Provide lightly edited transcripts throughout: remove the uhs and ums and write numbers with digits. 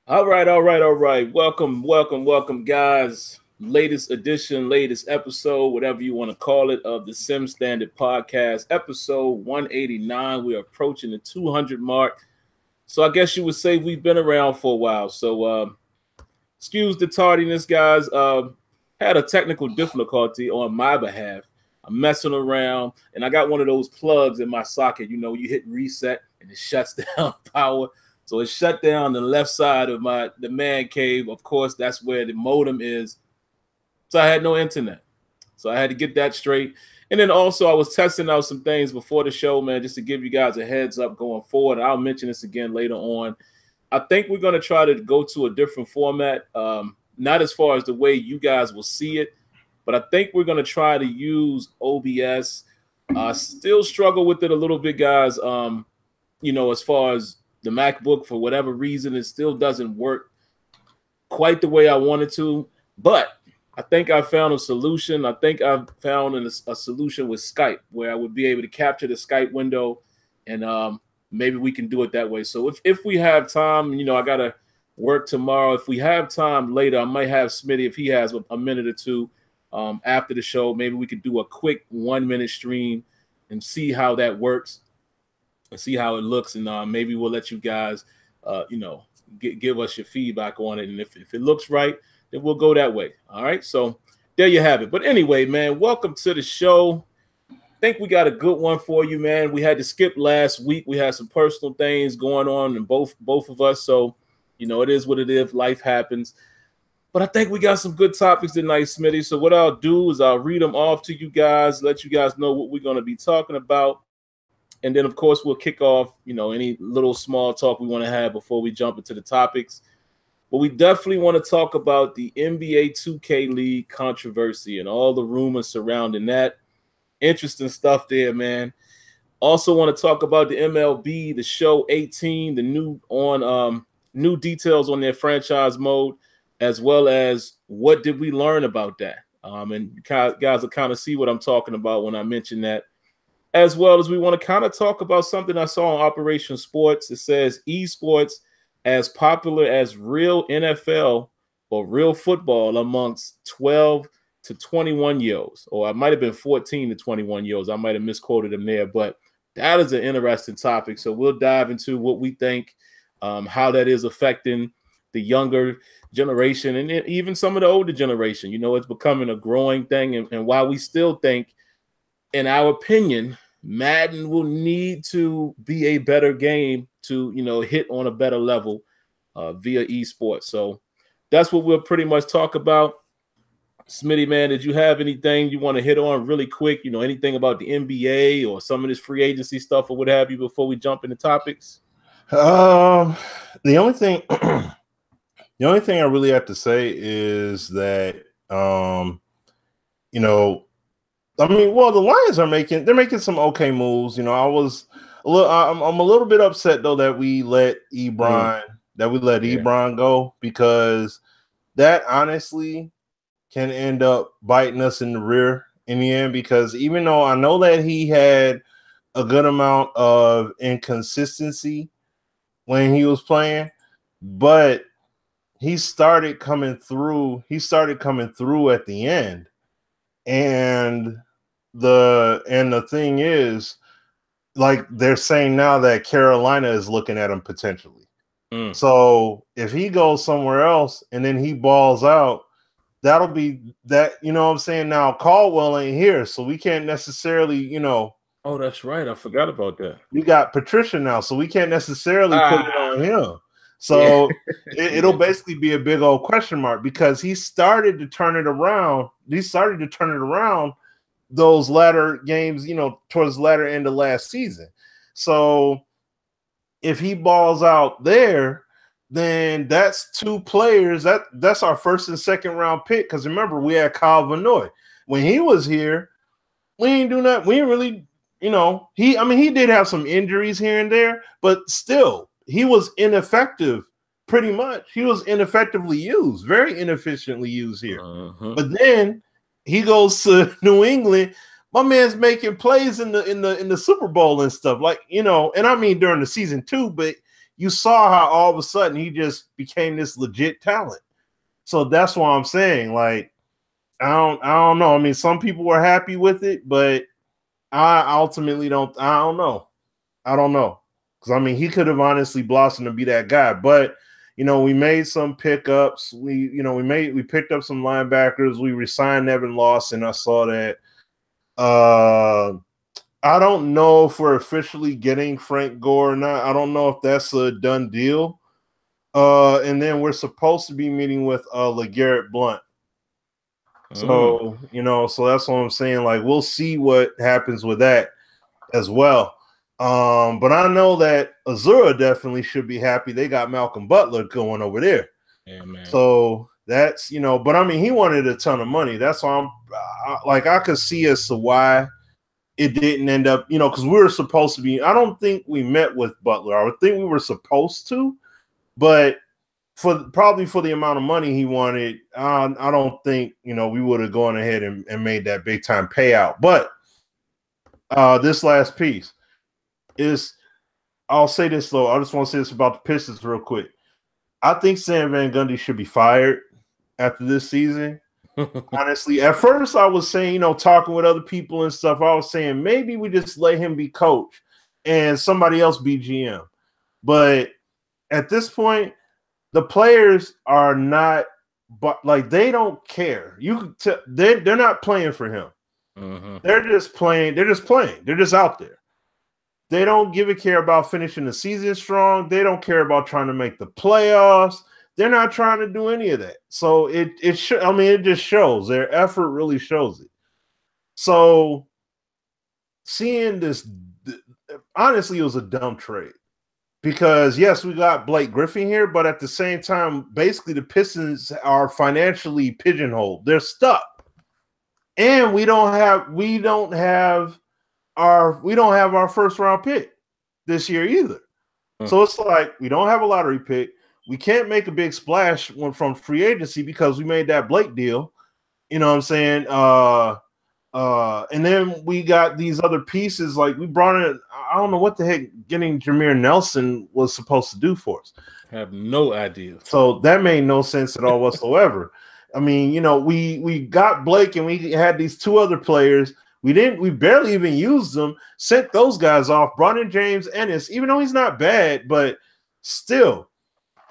All right. Welcome, guys. Latest edition, latest episode, whatever you want to call it, of the Sim Standard Podcast, episode 189. We're approaching the 200 mark. So I guess you would say we've been around for a while. So excuse the tardiness, guys. Had a technical difficulty on my behalf. I'm messing around, and I got one of those plugs in my socket. You hit reset, and it shuts down power. So it shut down the left side of the man cave. Of course, that's where the modem is. So I had no internet. So I had to get that straight. And then also I was testing out some things before the show, man, just to give you guys a heads up going forward. I'll mention this again later on. I think we're going to try to go to a different format, not as far as the way you guys will see it, but I think we're going to try to use OBS. Still struggle with it a little bit, guys. As far as the MacBook, for whatever reason, it still doesn't work quite the way I wanted to. But I think I found a solution. I think I've found a solution with Skype where I would be able to capture the Skype window, and maybe we can do it that way. So if we have time, I got to work tomorrow. If we have time later, I might have Smitty, if he has a minute or two after the show. Maybe we could do a quick 1-minute stream and see how that works and see how it looks. And maybe we'll let you guys, give us your feedback on it. And if it looks right, then we'll go that way. All right. So there you have it. But anyway, man, welcome to the show. I think we got a good one for you, man. We had to skip last week. We had some personal things going on in both of us. So, it is what it is. Life happens. But I think we got some good topics tonight, Smitty. So what I'll do is I'll read them off to you guys, let you guys know what we're going to be talking about. And then, of course, we'll kick off, any little small talk we want to have before we jump into the topics. But we definitely want to talk about the NBA 2K League controversy and all the rumors surrounding that. Interesting stuff there, man. Also want to talk about the MLB The Show 18, the new details on their franchise mode, as well as what did we learn about that. And you guys will kind of see what I'm talking about when I mention that. As well as we want to kind of talk about something I saw on Operation Sports. It says eSports as popular as real NFL or real football amongst 12 to 21-year-olds. Or I might have been 14 to 21-year-olds. I might have misquoted them there. But that is an interesting topic. So we'll dive into what we think, how that is affecting the younger generation and even some of the older generation. It's becoming a growing thing. And while we still think, in our opinion, Madden will need to be a better game to, hit on a better level via esports. So that's what we'll pretty much talk about. Smitty, man, did you have anything you want to hit on really quick? Anything about the NBA or some of this free agency stuff or what have you before we jump into topics? The only thing I really have to say is that, the Lions are making some okay moves. I'm a little bit upset though that we let Ebron go, because that honestly can end up biting us in the rear in the end, because even though I know that he had a good amount of inconsistency when he was playing, but he started coming through at the end. And the thing is, like, they're saying now that Carolina is looking at him potentially. So if he goes somewhere else and then he balls out, that'll be that, what I'm saying? Now Caldwell ain't here, so we can't necessarily, Oh, that's right. I forgot about that. We got Patricia now, so we can't necessarily put it on him. So it'll basically be a big old question mark, because he started to turn it around. Those latter games, towards the latter end of last season. So if he balls out there, then that's two players. That's our first and second round pick. Because remember, we had Kyle Vanoy. When he was here, we ain't do nothing. We ain't really, he did have some injuries here and there, but still, he was ineffective pretty much. He was ineffectively used, very inefficiently used here. But then he goes to New England. My man's making plays in the Super Bowl and stuff, like, and I mean during the season too, but you saw how all of a sudden he just became this legit talent. So that's why I'm saying, like, I don't know. I mean, some people were happy with it, but I ultimately don't. I don't know. Because I mean, he could have honestly blossomed to be that guy. But we made some pickups. We picked up some linebackers. We resigned Nevin Lawson. I saw that. I don't know if we're officially getting Frank Gore or not. I don't know if that's a done deal. And then we're supposed to be meeting with LeGarrette Blount. So, so that's what I'm saying. Like, we'll see what happens with that as well. But I know that Azure definitely should be happy. They got Malcolm Butler going over there. Yeah, man. So that's, but I mean, he wanted a ton of money. That's why I could see as to why it didn't end up, because we were supposed to be, I don't think we met with Butler. I would think we were supposed to, but probably for the amount of money he wanted, I don't think, we would have gone ahead and made that big time payout. But this last piece is, I'll say this though. I just want to say this about the Pistons real quick. I think Sam Van Gundy should be fired after this season. Honestly, at first I was saying, talking with other people and stuff, I was saying maybe we just let him be coach and somebody else be GM. But at this point, the players are not, but like they don't care. They're not playing for him. Mm-hmm. They're just playing. They're just out there. They don't give a care about finishing the season strong. They don't care about trying to make the playoffs. They're not trying to do any of that. So it just shows. Their effort really shows it. So seeing this, honestly, it was a dumb trade. Because, yes, we got Blake Griffin here, but at the same time, basically the Pistons are financially pigeonholed. They're stuck. And we don't have our first round pick this year either. So it's like we don't have a lottery pick. We can't make a big splash from free agency because we made that Blake deal. You know what I'm saying? And then we got these other pieces. Like we brought in, I don't know what the heck getting Jameer Nelson was supposed to do for us. I have no idea. So that made no sense at all whatsoever. I mean, we got Blake and we had these two other players. We barely even used them, sent those guys off, brought in James Ennis, even though he's not bad, but still,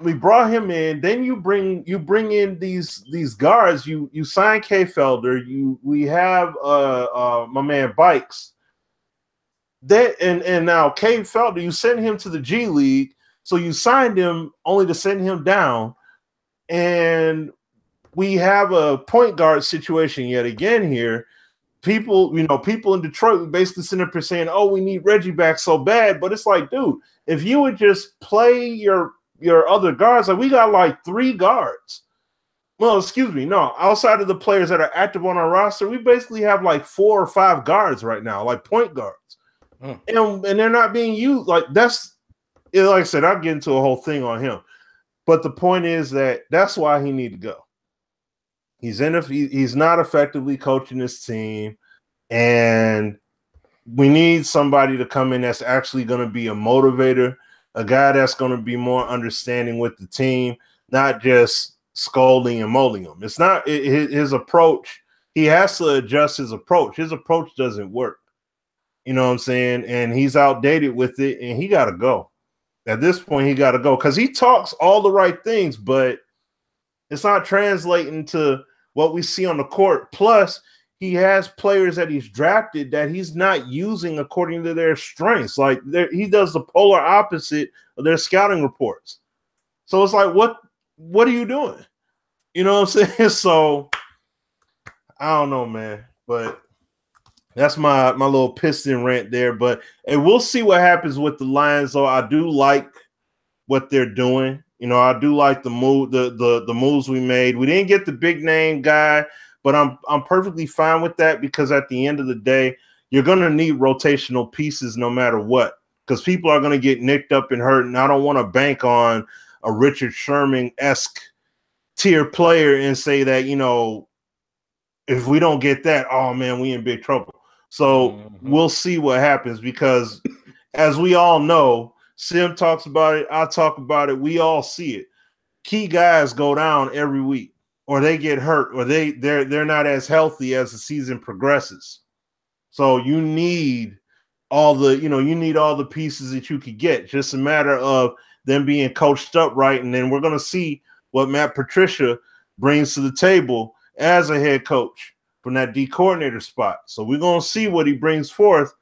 we brought him in. Then you bring in these guards. You sign K Felder. We have my man Bikes. And now K Felder, you send him to the G League, so you signed him only to send him down, and we have a point guard situation yet again here. People in Detroit basically sitting up here saying, "Oh, we need Reggie back so bad," but it's like, dude, if you would just play your other guards, like we got like 3 guards. Well, excuse me, no, outside of the players that are active on our roster, we basically have like 4 or 5 guards right now, like point guards, and they're not being used. Like like I said, I'll get into a whole thing on him, but the point is that's why he need to go. He's not effectively coaching this team, and we need somebody to come in that's actually going to be a motivator, a guy that's going to be more understanding with the team, not just scolding and molding them. It's not his approach. He has to adjust his approach. His approach doesn't work. You know what I'm saying? And he's outdated with it, and he got to go. At this point, he got to go because he talks all the right things, but it's not translating to what we see on the court. Plus, he has players that he's drafted that he's not using according to their strengths. Like he does the polar opposite of their scouting reports. So it's like, what are you doing? You know what I'm saying? So I don't know, man. But that's my little Piston rant there. But we'll see what happens with the Lions. Though I do like what they're doing. I do like the move, the moves we made. We didn't get the big name guy, but I'm perfectly fine with that because at the end of the day, you're going to need rotational pieces no matter what because people are going to get nicked up and hurt, and I don't want to bank on a Richard Sherman-esque tier player and say that, if we don't get that, oh, man, we in big trouble. So we'll see what happens because, as we all know, Sim talks about it. I talk about it. We all see it. Key guys go down every week, or they get hurt, or they're not as healthy as the season progresses. So you need all the pieces that you could get. Just a matter of them being coached up right, and then we're gonna see what Matt Patricia brings to the table as a head coach from that D coordinator spot. So we're gonna see what he brings forth.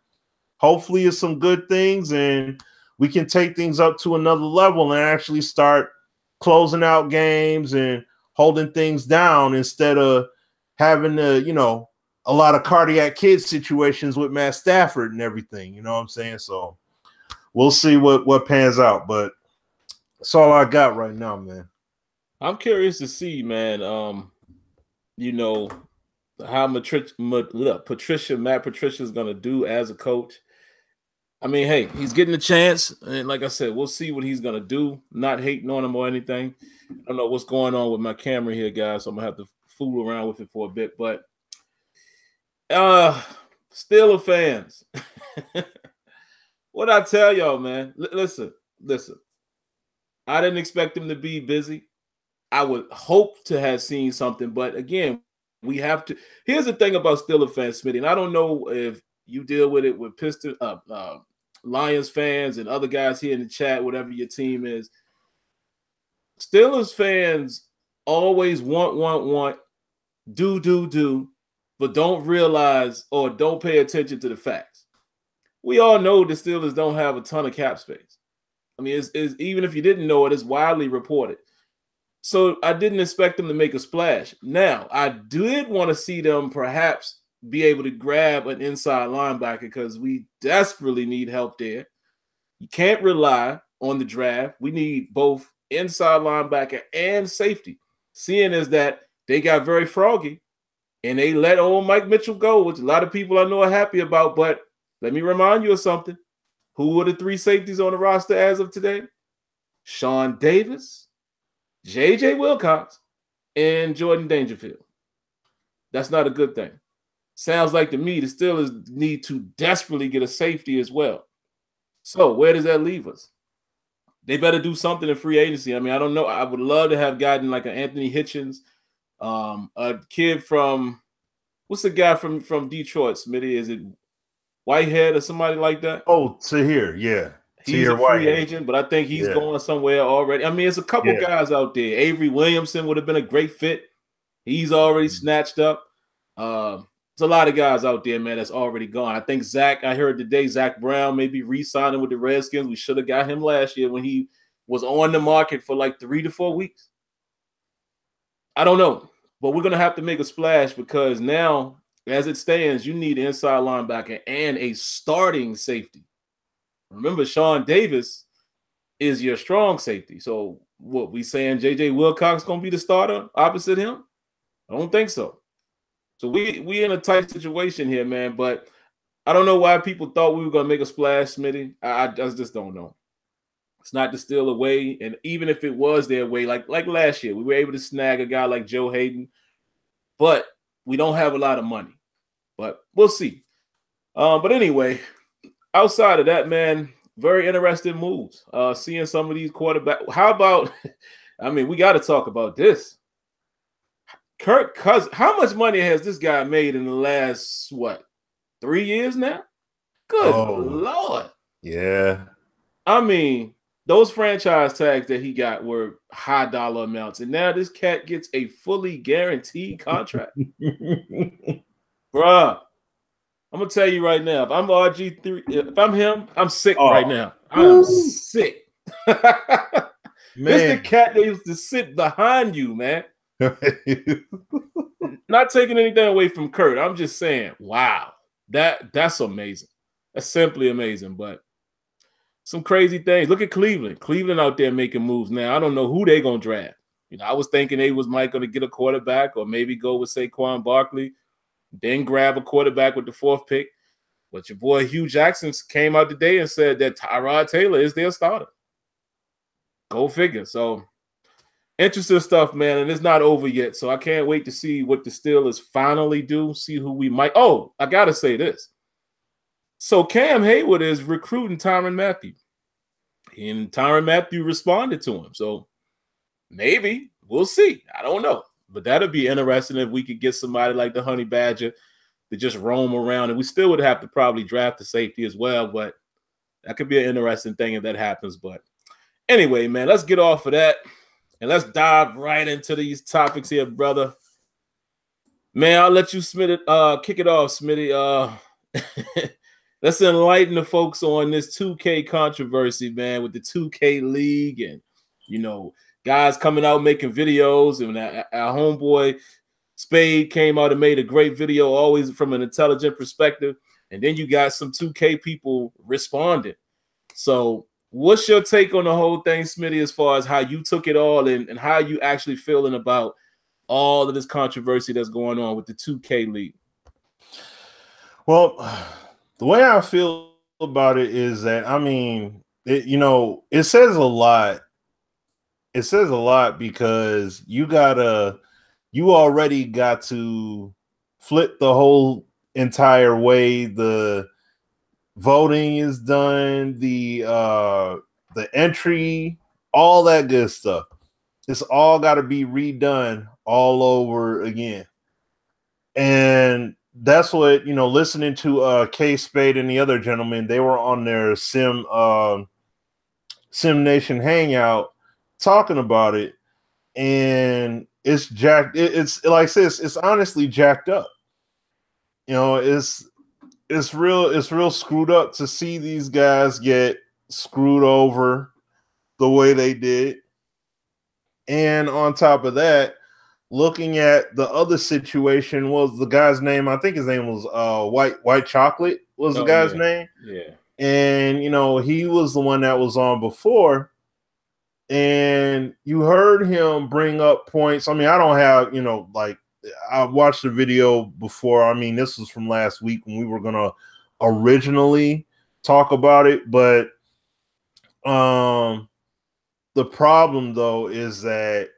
Hopefully, it's some good things, and we can take things up to another level and actually start closing out games and holding things down instead of having to, a lot of cardiac kid situations with Matt Stafford and everything. You know what I'm saying? So we'll see what pans out, but that's all I got right now, man. I'm curious to see, man, how Matt Patricia is going to do as a coach. I mean, hey, he's getting a chance. And like I said, we'll see what he's going to do. Not hating on him or anything. I don't know what's going on with my camera here, guys, so I'm going to have to fool around with it for a bit. But Steelers fans, what I tell y'all, man, listen. I didn't expect him to be busy. I would hope to have seen something, but again, we have to. Here's the thing about Steelers fans, Smitty, and I don't know if you deal with it with Lions fans and other guys here in the chat, whatever your team is. Steelers fans always want, do, but don't realize or don't pay attention to the facts. We all know the Steelers don't have a ton of cap space. I mean, it's even if you didn't know it, it's widely reported. So I didn't expect them to make a splash. Now, I did want to see them perhaps be able to grab an inside linebacker because we desperately need help there. You can't rely on the draft. We need both inside linebacker and safety. Seeing as that they got very froggy and they let old Mike Mitchell go, which a lot of people I know are happy about. But let me remind you of something. Who were the three safeties on the roster as of today? Sean Davis, J.J. Wilcox, and Jordan Dangerfield. That's not a good thing. Sounds like to me the Steelers need to desperately get a safety as well. So where does that leave us? They better do something in free agency. I mean, I don't know. I would love to have gotten like an Anthony Hitchens, a kid from – what's the guy from Detroit, Smitty? Is it Whitehead or somebody like that? Oh, Tahir, yeah. He's a free agent, but I think he's going somewhere already. I mean, there's a couple guys out there. Avery Williamson would have been a great fit. He's already snatched up. There's a lot of guys out there, man, that's already gone. I think I heard today, Zach Brown may be re-signing with the Redskins. We should have got him last year when he was on the market for like 3 to 4 weeks. I don't know, but we're going to have to make a splash because now, as it stands, you need an inside linebacker and a starting safety. Remember, Sean Davis is your strong safety. So what, we saying J.J. Wilcox going to be the starter opposite him? I don't think so. So we in a tight situation here, man. But I don't know why people thought we were going to make a splash, Smitty. I just don't know. It's not the Steelers way. And even if it was their way, like last year, we were able to snag a guy like Joe Hayden. But we don't have a lot of money. But we'll see. But anyway, outside of that, man, very interesting moves. Seeing some of these quarterbacks. How about, I mean, we got to talk about this. Kirk Cousins, how much money has this guy made in the last, 3 years now? Good Lord. Yeah. I mean, those franchise tags that he got were high dollar amounts. And now this cat gets a fully guaranteed contract. Bruh. I'm gonna tell you right now, if I'm RG3, if I'm him, I'm sick right now. I am sick. This the cat that used to sit behind you, man. Not taking anything away from Kurt. I'm just saying, wow, that's amazing. That's simply amazing. But some crazy things. Look at Cleveland. Cleveland out there making moves now. I don't know who they're gonna draft. I was thinking they might gonna get a quarterback or maybe go with Saquon Barkley. Then grab a quarterback with the 4th pick. But your boy Hugh Jackson came out today and said that Tyrod Taylor is their starter. Go figure. So, interesting stuff, man. And it's not over yet. So, I can't wait to see what the Steelers finally do, see who we might. Oh, I got to say this. So, Cam Hayward is recruiting Tyrann Mathieu. And Tyrann Mathieu responded to him. So maybe we'll see. I don't know. But that'd be interesting if we could get somebody like the Honey Badger to just roam around. And we still would have to probably draft the safety as well. But that could be an interesting thing if that happens. But anyway, man, let's get off of that. And let's dive right into these topics here, brother. Man, I'll let you kick it off, Smitty. Let's enlighten the folks on this 2K controversy, man, with the 2K League and, guys coming out making videos. And our homeboy Spade came out and made a great video, always from an intelligent perspective. And then you got some 2K people responding. So what's your take on the whole thing, Smitty, as far as how you took it all and how you actually feeling about all of this controversy that's going on with the 2K League? Well, the way I feel about it is that, it says a lot. It says a lot because you already got to flip the whole entire way the voting is done, the entry, all that good stuff. It's all got to be redone all over again. And that's what, listening to K Spade and the other gentlemen, they were on their Sim Nation Hangout talking about it, and it's jacked. It's like I said, it's honestly jacked up. It's real screwed up to see these guys get screwed over the way they did. And on top of that, looking at the other situation, was the guy's name, I think his name was White Chocolate was the guy's name. Yeah. And, he was the one that was on before. And you heard him bring up points. I don't have, I watched the video before. This was from last week when we were going to originally talk about it. But the problem, though, is that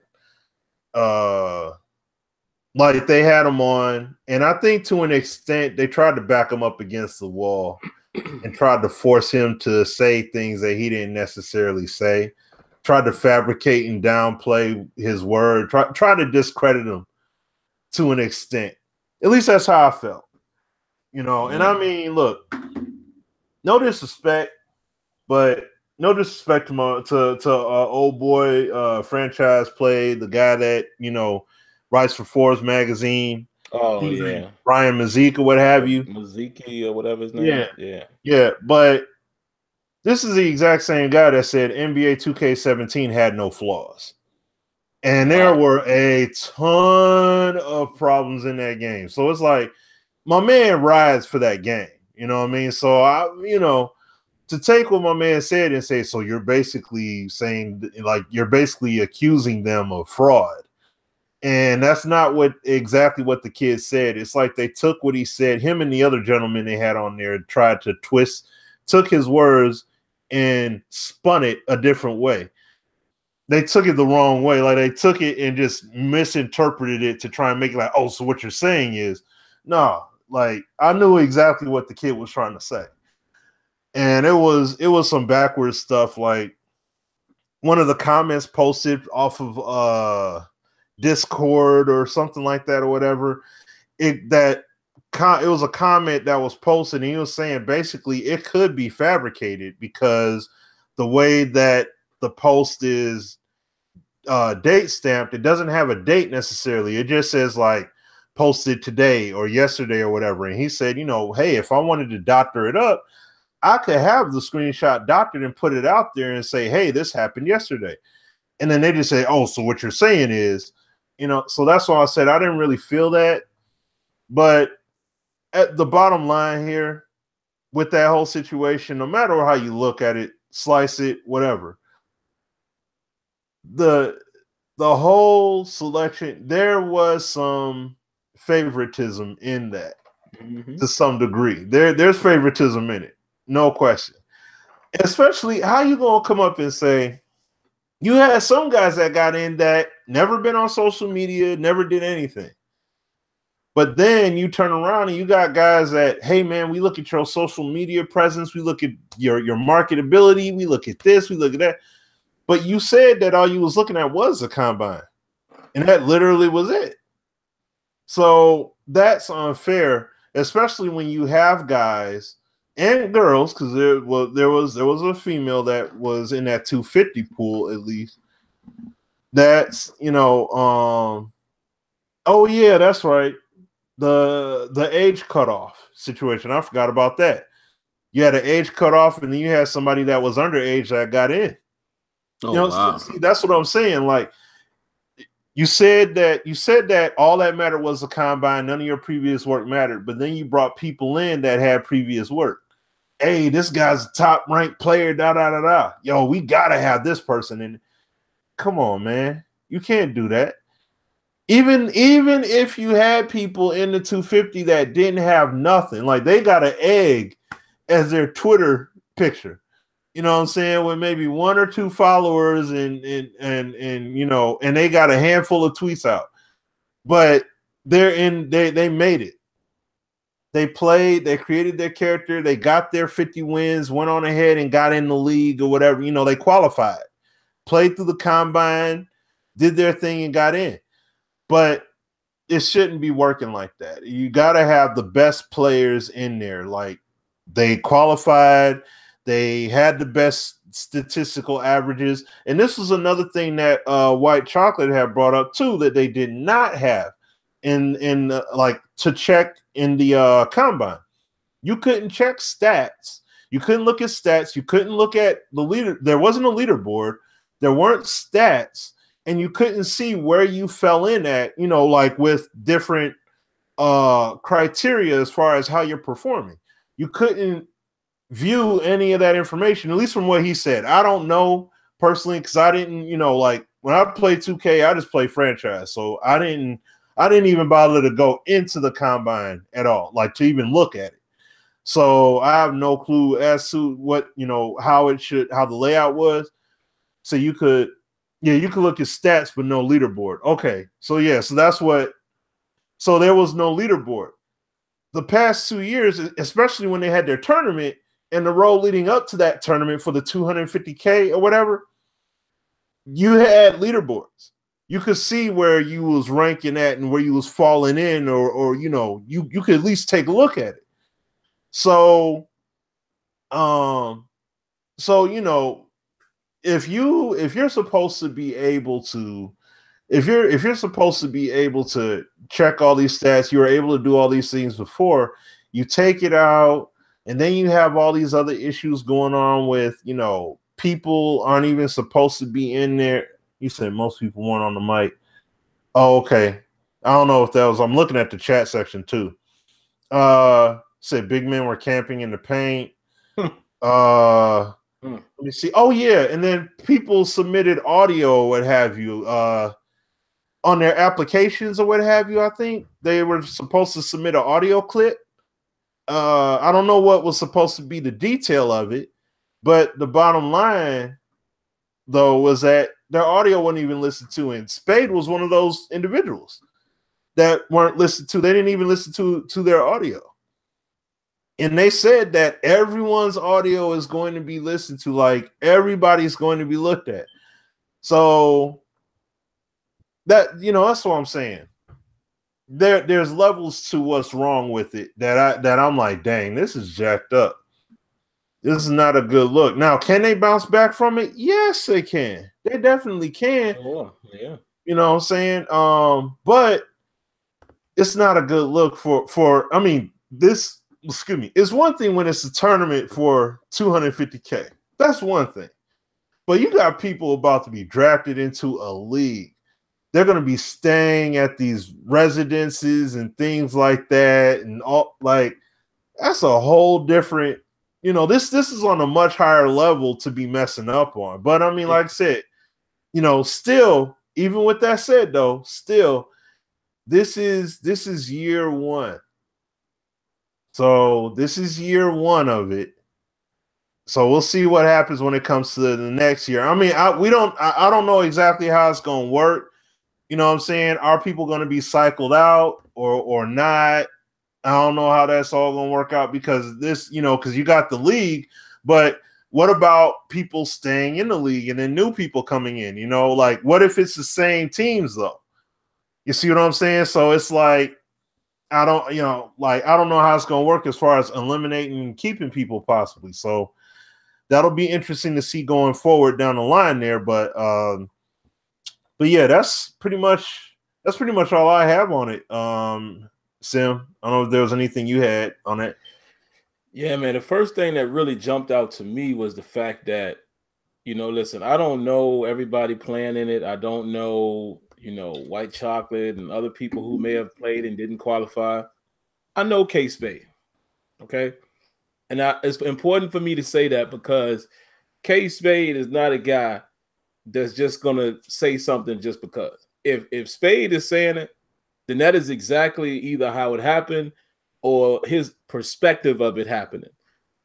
they had him on, and I think to an extent they tried to back him up against the wall and tried to force him to say things that he didn't necessarily say, tried to fabricate and downplay his word, try to discredit him to an extent. At least that's how I felt, And look, no disrespect, but no disrespect to old boy franchise play, the guy that writes for Forbes magazine. Oh yeah, Brian Mazik or what have you, Maziki or whatever his name. Yeah. But this is the exact same guy that said NBA 2K17 had no flaws, and there were a ton of problems in that game. So it's like my man rides for that game. You know what I mean? So to take what my man said and say, so you're basically saying, you're basically accusing them of fraud. And that's not exactly what the kid said. It's like they took what he said, him and the other gentleman they had on there, tried to took his words and spun it a different way. They took it the wrong way. They took it and just misinterpreted it to try and make it like, oh, so what you're saying is, no, I knew exactly what the kid was trying to say. And it was some backwards stuff. Like one of the comments posted off of Discord or something like that or whatever. It was a comment that was posted, and he was saying basically it could be fabricated because the way that the post is date stamped, it doesn't have a date necessarily. It just says posted today or yesterday or whatever. And he said, hey, if I wanted to doctor it up, I could have the screenshot doctored and put it out there and say, hey, this happened yesterday. And then they just say, oh, so what you're saying is, so that's why I said I didn't really feel that. But at the bottom line here with that whole situation, no matter how you look at it, slice it, whatever, the whole selection, there was some favoritism in that to some degree. There's favoritism in it. No question. Especially how you going to come up and say, you had some guys that got in that never been on social media, never did anything. But then you turn around and you got guys that, hey man, we look at your social media presence, we look at your marketability, we look at this, we look at that. But you said that all you was looking at was the combine, and that literally was it. So that's unfair, especially when you have guys and girls, because there was a female that was in that 250 pool at least. That's oh yeah, that's right. The age cutoff situation. I forgot about that. You had an age cutoff, and then you had somebody that was underage that got in. Oh, wow. See, that's what I'm saying. Like you said that all that mattered was the combine. None of your previous work mattered, but then you brought people in that had previous work. Hey, this guy's a top ranked player. Da da da da. Yo, we gotta have this person. And come on, man, you can't do that. Even if you had people in the 250 that didn't have nothing, like they got an egg as their Twitter picture, you know what I'm saying, with maybe 1 or 2 followers and they got a handful of tweets out, but they made it. They played, they created their character, they got their 50 wins, went on ahead and got in the league or whatever, they qualified, played through the combine, did their thing and got in. But it shouldn't be working like that. You got to have the best players in there. Like they qualified, they had the best statistical averages. And this was another thing that White Chocolate had brought up too, that they did not have in like to check in the combine. You couldn't check stats. You couldn't look at stats. You couldn't look at the leader. There wasn't a leaderboard. There weren't stats. And you couldn't see where you fell in at, like with different criteria as far as how you're performing. You couldn't view any of that information, at least from what he said. I don't know personally, because I didn't, like when I played 2K, I just played franchise. So I didn't even bother to go into the combine at all, like to even look at it. So I have no clue as to what, how the layout was. So you could look at stats, but no leaderboard. Okay. So there was no leaderboard. The past 2 years, especially when they had their tournament and the road leading up to that tournament for the 250K or whatever, you had leaderboards. You could see where you was ranking at and where you was falling in, or you could at least take a look at it. So, if you're supposed to be able to, if you're supposed to be able to check all these stats, you were able to do all these things before, you take it out, and then you have all these other issues going on with, people aren't even supposed to be in there. You said most people weren't on the mic. Oh, okay. I don't know if that was, I'm looking at the chat section too. Said big men were camping in the paint. Let me see. Oh, yeah. And then people submitted audio, what have you, on their applications or what have you. I think they were supposed to submit an audio clip. I don't know what was supposed to be the detail of it, but the bottom line, though, was that their audio wasn't even listened to. And Spade was one of those individuals that weren't listened to. They didn't even listen to their audio. And they said that everyone's audio is going to be listened to, like everybody's going to be looked at. So that, that's what I'm saying. There's levels to what's wrong with it that I'm like, dang, this is jacked up. This is not a good look. Now, can they bounce back from it? Yes, they can. They definitely can. Oh, yeah. You know what I'm saying? But it's not a good look for I mean, this, excuse me, it's one thing when it's a tournament for 250K. That's one thing. But you got people about to be drafted into a league. They're going to be staying at these residences and things like that. And all, like, that's a whole different, this is on a much higher level to be messing up on. But I mean, like I said, still, even with that said though, still, this is year one. So this is year one of it. So we'll see what happens when it comes to the next year. I mean, I don't know exactly how it's going to work. You know what I'm saying? Are people going to be cycled out or not? I don't know how that's all going to work out because this, because you got the league, but what about people staying in the league and then new people coming in? Like what if it's the same teams though? You see what I'm saying? So it's like, I don't know how it's going to work as far as eliminating and keeping people possibly. So that'll be interesting to see going forward down the line there. But yeah, that's pretty much all I have on it. Sim, I don't know if there was anything you had on it. Yeah, man. The first thing that really jumped out to me was the fact that, listen, I don't know everybody playing in it. I don't know, White Chocolate and other people who may have played and didn't qualify. I know K-Spade, okay? And it's important for me to say that because K-Spade is not a guy that's just going to say something just because. If Spade is saying it, then that is exactly either how it happened or his perspective of it happening.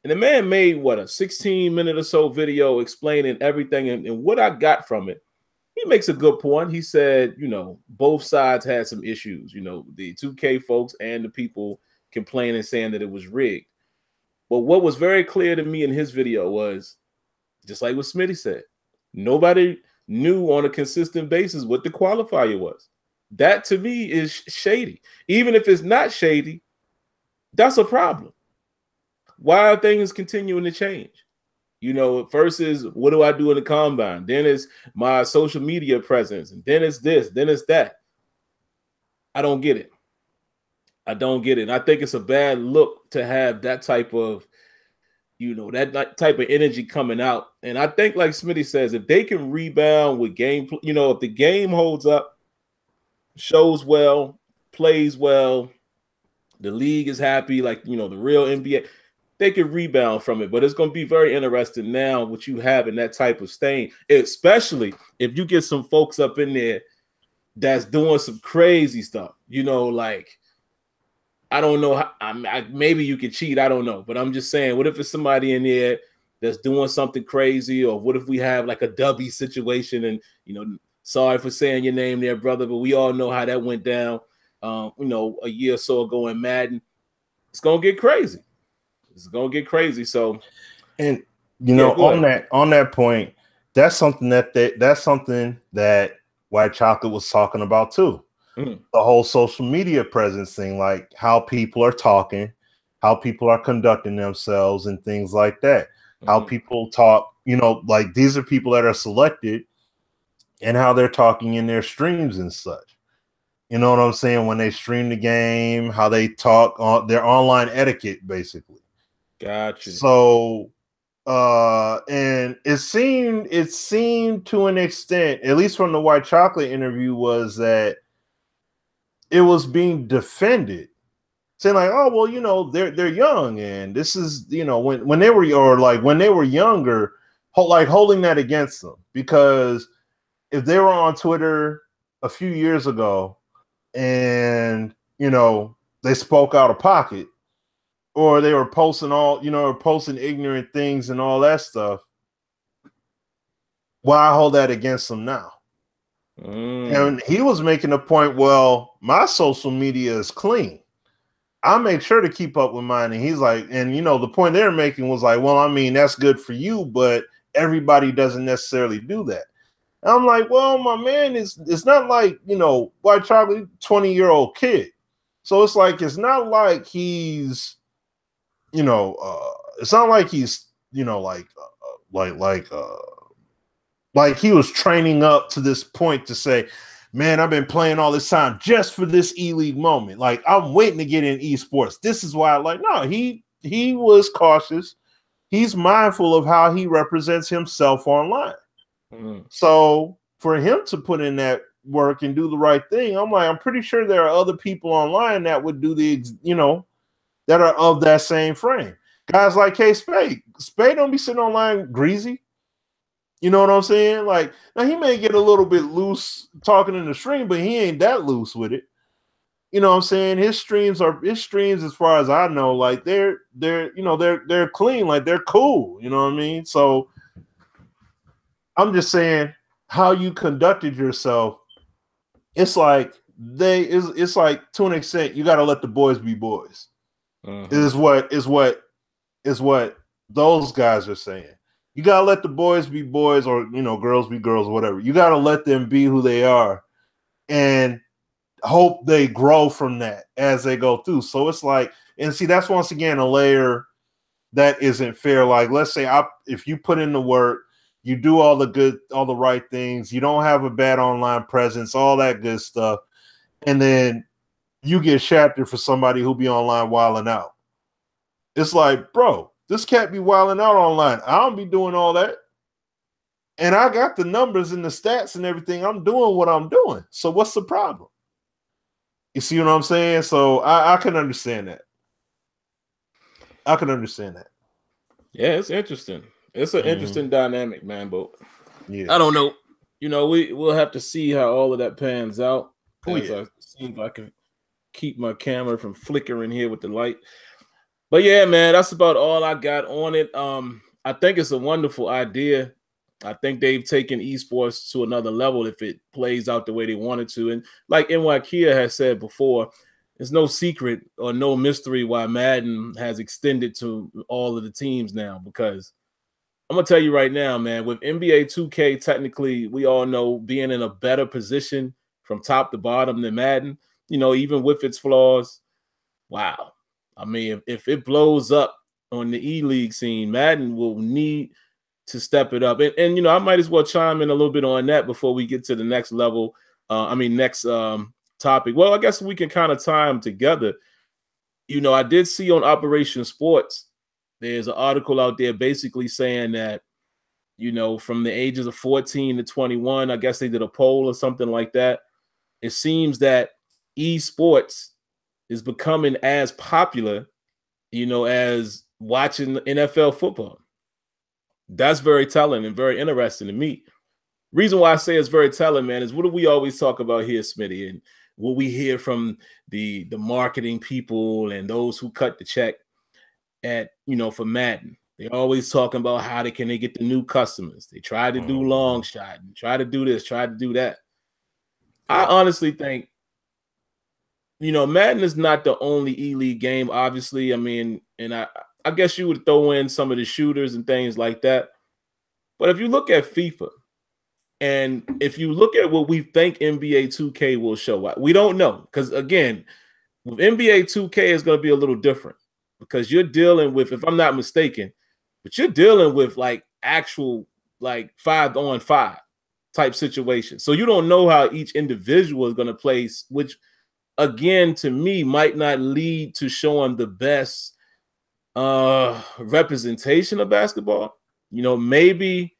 And the man made, a 16-minute or so video explaining everything. And what I got from it, he makes a good point. He said, both sides had some issues, the 2K folks and the people complaining, saying that it was rigged. But what was very clear to me in his video was, just like what Smitty said, nobody knew on a consistent basis what the qualifier was. That to me is shady. Even if it's not shady, that's a problem. Why are things continuing to change? First is what do I do in the combine? Then it's my social media presence. And then it's this, then it's that. I don't get it. I don't get it. And I think it's a bad look to have that type of, that type of energy coming out. And I think, like Smitty says, if they can rebound with game, if the game holds up, shows well, plays well, the league is happy, like, the real NBA, they can rebound from it. But it's going to be very interesting now what you have in that type of stain, especially if you get some folks up in there that's doing some crazy stuff, like, I don't know how, maybe you can cheat. I don't know. But I'm just saying, what if it's somebody in there that's doing something crazy? Or what if we have like a Dubby situation and, sorry for saying your name there, brother, but we all know how that went down, a year or so ago in Madden. It's going to get crazy. It's going to get crazy. So, and, on that point, that's something that White Chocolate was talking about too. The whole social media presence thing, like how people are talking, how people are conducting themselves and things like that. How people talk, like these are people that are selected and how they're talking in their streams and such. You know what I'm saying? When they stream the game, how they talk on their online etiquette, basically. Gotcha. So, and it seemed to an extent, at least from the White Chocolate interview, was that it was being defended, saying like, oh, well, they're young, and this is, when they were younger, holding that against them, because if they were on Twitter a few years ago and they spoke out of pocket, or they were posting ignorant things and all that stuff, why hold that against them now? And he was making a point, well, my social media is clean. I make sure to keep up with mine. And he's like, and the point they're making was like, well, I mean, that's good for you, but everybody doesn't necessarily do that. And I'm like, well, my man, it's not like, White Chocolate, 20-year-old kid. So it's like, it's not like he's, it's not like he's, like he was training up to this point to say, man, I've been playing all this time just for this E-League moment. Like, I'm waiting to get in esports. This is why no, he was cautious. He's mindful of how he represents himself online. So for him to put in that work and do the right thing, I'm pretty sure there are other people online that would do that are of that same frame. Guys like K-Spade. Spade don't be sitting online greasy. You know what I'm saying? Like, now he may get a little bit loose talking in the stream, but he ain't that loose with it. You know what I'm saying? His streams, as far as I know, like they're clean, like they're cool. You know what I mean? So I'm just saying how you conducted yourself it's like it's like to an extent you got to let the boys be boys. Is what those guys are saying. You got to let the boys be boys, or girls be girls, whatever. You got to let them be who they are and hope they grow from that as they go through. So it's like, and see, that's once again a layer that isn't fair. Like, let's say if you put in the work, you do all the right things, you don't have a bad online presence, all that good stuff, and then you get shafted for somebody who be online wilding out. It's like, bro, this cat be wilding out online. I don't be doing all that. And I got the numbers and the stats and everything. I'm doing what I'm doing. So what's the problem? You see what I'm saying? So I can understand that. I can understand that. Yeah, it's interesting. It's an interesting dynamic, man. But yeah, I don't know. We'll have to see how all of that pans out. I see if I can keep my camera from flickering here with the light. But yeah, man, that's about all I got on it. I think it's a wonderful idea. I think they've taken esports to another level if it plays out the way they wanted to. And like NYKia has said before, there's no secret or no mystery why Madden has extended to all of the teams now. Because I'm going to tell you right now, man, with NBA 2K, technically, we all know being in a better position from top to bottom than Madden, even with its flaws. Wow. I mean, if it blows up on the E-League scene, Madden will need to step it up. And I might as well chime in a little bit on that before we get to the next level. Next topic. Well, I guess we can kind of tie them together. I did see on Operation Sports, there's an article out there basically saying that, from the ages of 14 to 21, I guess they did a poll or something like that. It seems that esports is becoming as popular, as watching NFL football. That's very telling and very interesting to me. Reason why I say it's very telling, man, is what do we always talk about here, Smitty, and what we hear from the marketing people and those who cut the check at, for Madden. They're always talking about how they get the new customers. They try to do long shot and try to do this, try to do that. I honestly think, Madden is not the only E-League game, obviously. I mean, and I guess you would throw in some of the shooters and things like that. But if you look at FIFA, and if you look at what we think NBA 2K will show, we don't know. Because, again, with NBA 2K, it's going to be a little different. Because you're dealing with, if I'm not mistaken, but you're dealing with, like, actual, like, 5-on-5 type situation. So you don't know how each individual is going to play, which, again, to me, might not lead to showing the best representation of basketball. Maybe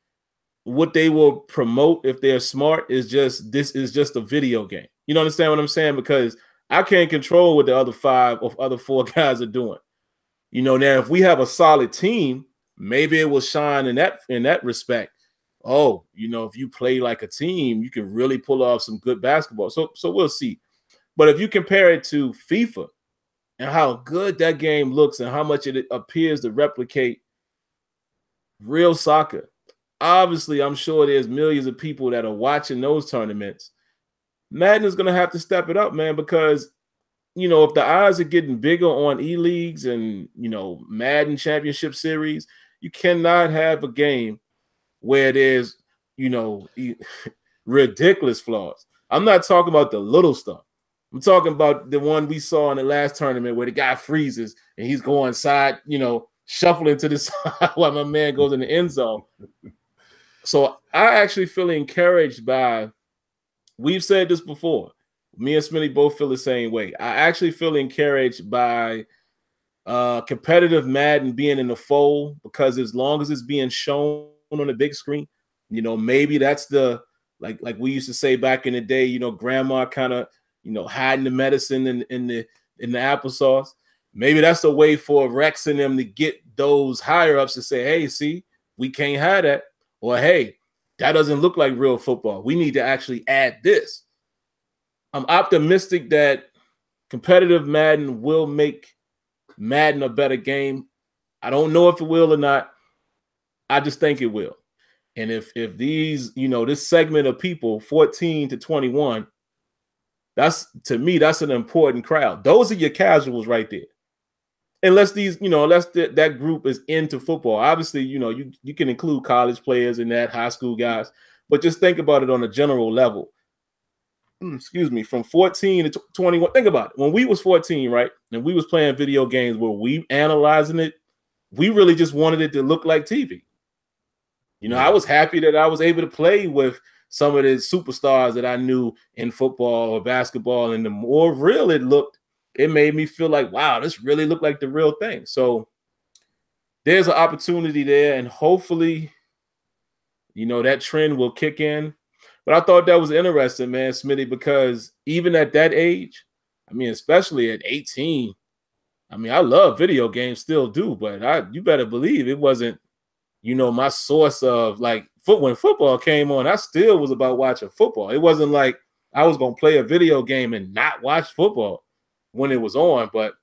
what they will promote, if they're smart, is this is just a video game. You understand what I'm saying? Because I can't control what the other 5 or other 4 guys are doing. Now if we have a solid team, maybe it will shine in that respect. Oh, if you play like a team, you can really pull off some good basketball. So we'll see. But if you compare it to FIFA and how good that game looks and how much it appears to replicate real soccer, obviously, I'm sure there's millions of people that are watching those tournaments. Madden is going to have to step it up, man, because, if the odds are getting bigger on E-Leagues and, Madden Championship Series, you cannot have a game where there's, ridiculous flaws. I'm not talking about the little stuff. I'm talking about the one we saw in the last tournament where the guy freezes and he's going side, shuffling to the side while my man goes in the end zone. So I actually feel encouraged by, we've said this before, me and Smitty both feel the same way. I actually feel encouraged by competitive Madden being in the fold, because as long as it's being shown on the big screen, maybe that's the, like we used to say back in the day, grandma kind of, hiding the medicine in the applesauce. Maybe that's a way for Rex and them to get those higher ups to say, hey, see, we can't have that. Or, hey, that doesn't look like real football. We need to actually add this. I'm optimistic that competitive Madden will make Madden a better game. I don't know if it will or not. I just think it will. And if these, this segment of people, 14 to 21, That's, to me, that's an important crowd. Those are your casuals right there. Unless these, unless that group is into football. Obviously, you can include college players in that, high school guys, but just think about it on a general level. Excuse me, from 14 to 21. Think about it. When we was 14, right, and we was playing video games, where we analyzing it, we really just wanted it to look like TV. I was happy that I was able to play with some of the superstars that I knew in football or basketball, and the more real it looked, it made me feel like, wow, this really looked like the real thing. So there's an opportunity there, and hopefully, that trend will kick in. But I thought that was interesting, man, Smitty, because even at that age, I mean, especially at 18, I mean, I love video games, still do, but you better believe it wasn't, my source of like when football came on, I still was about watching football. It wasn't like I was going to play a video game and not watch football when it was on. But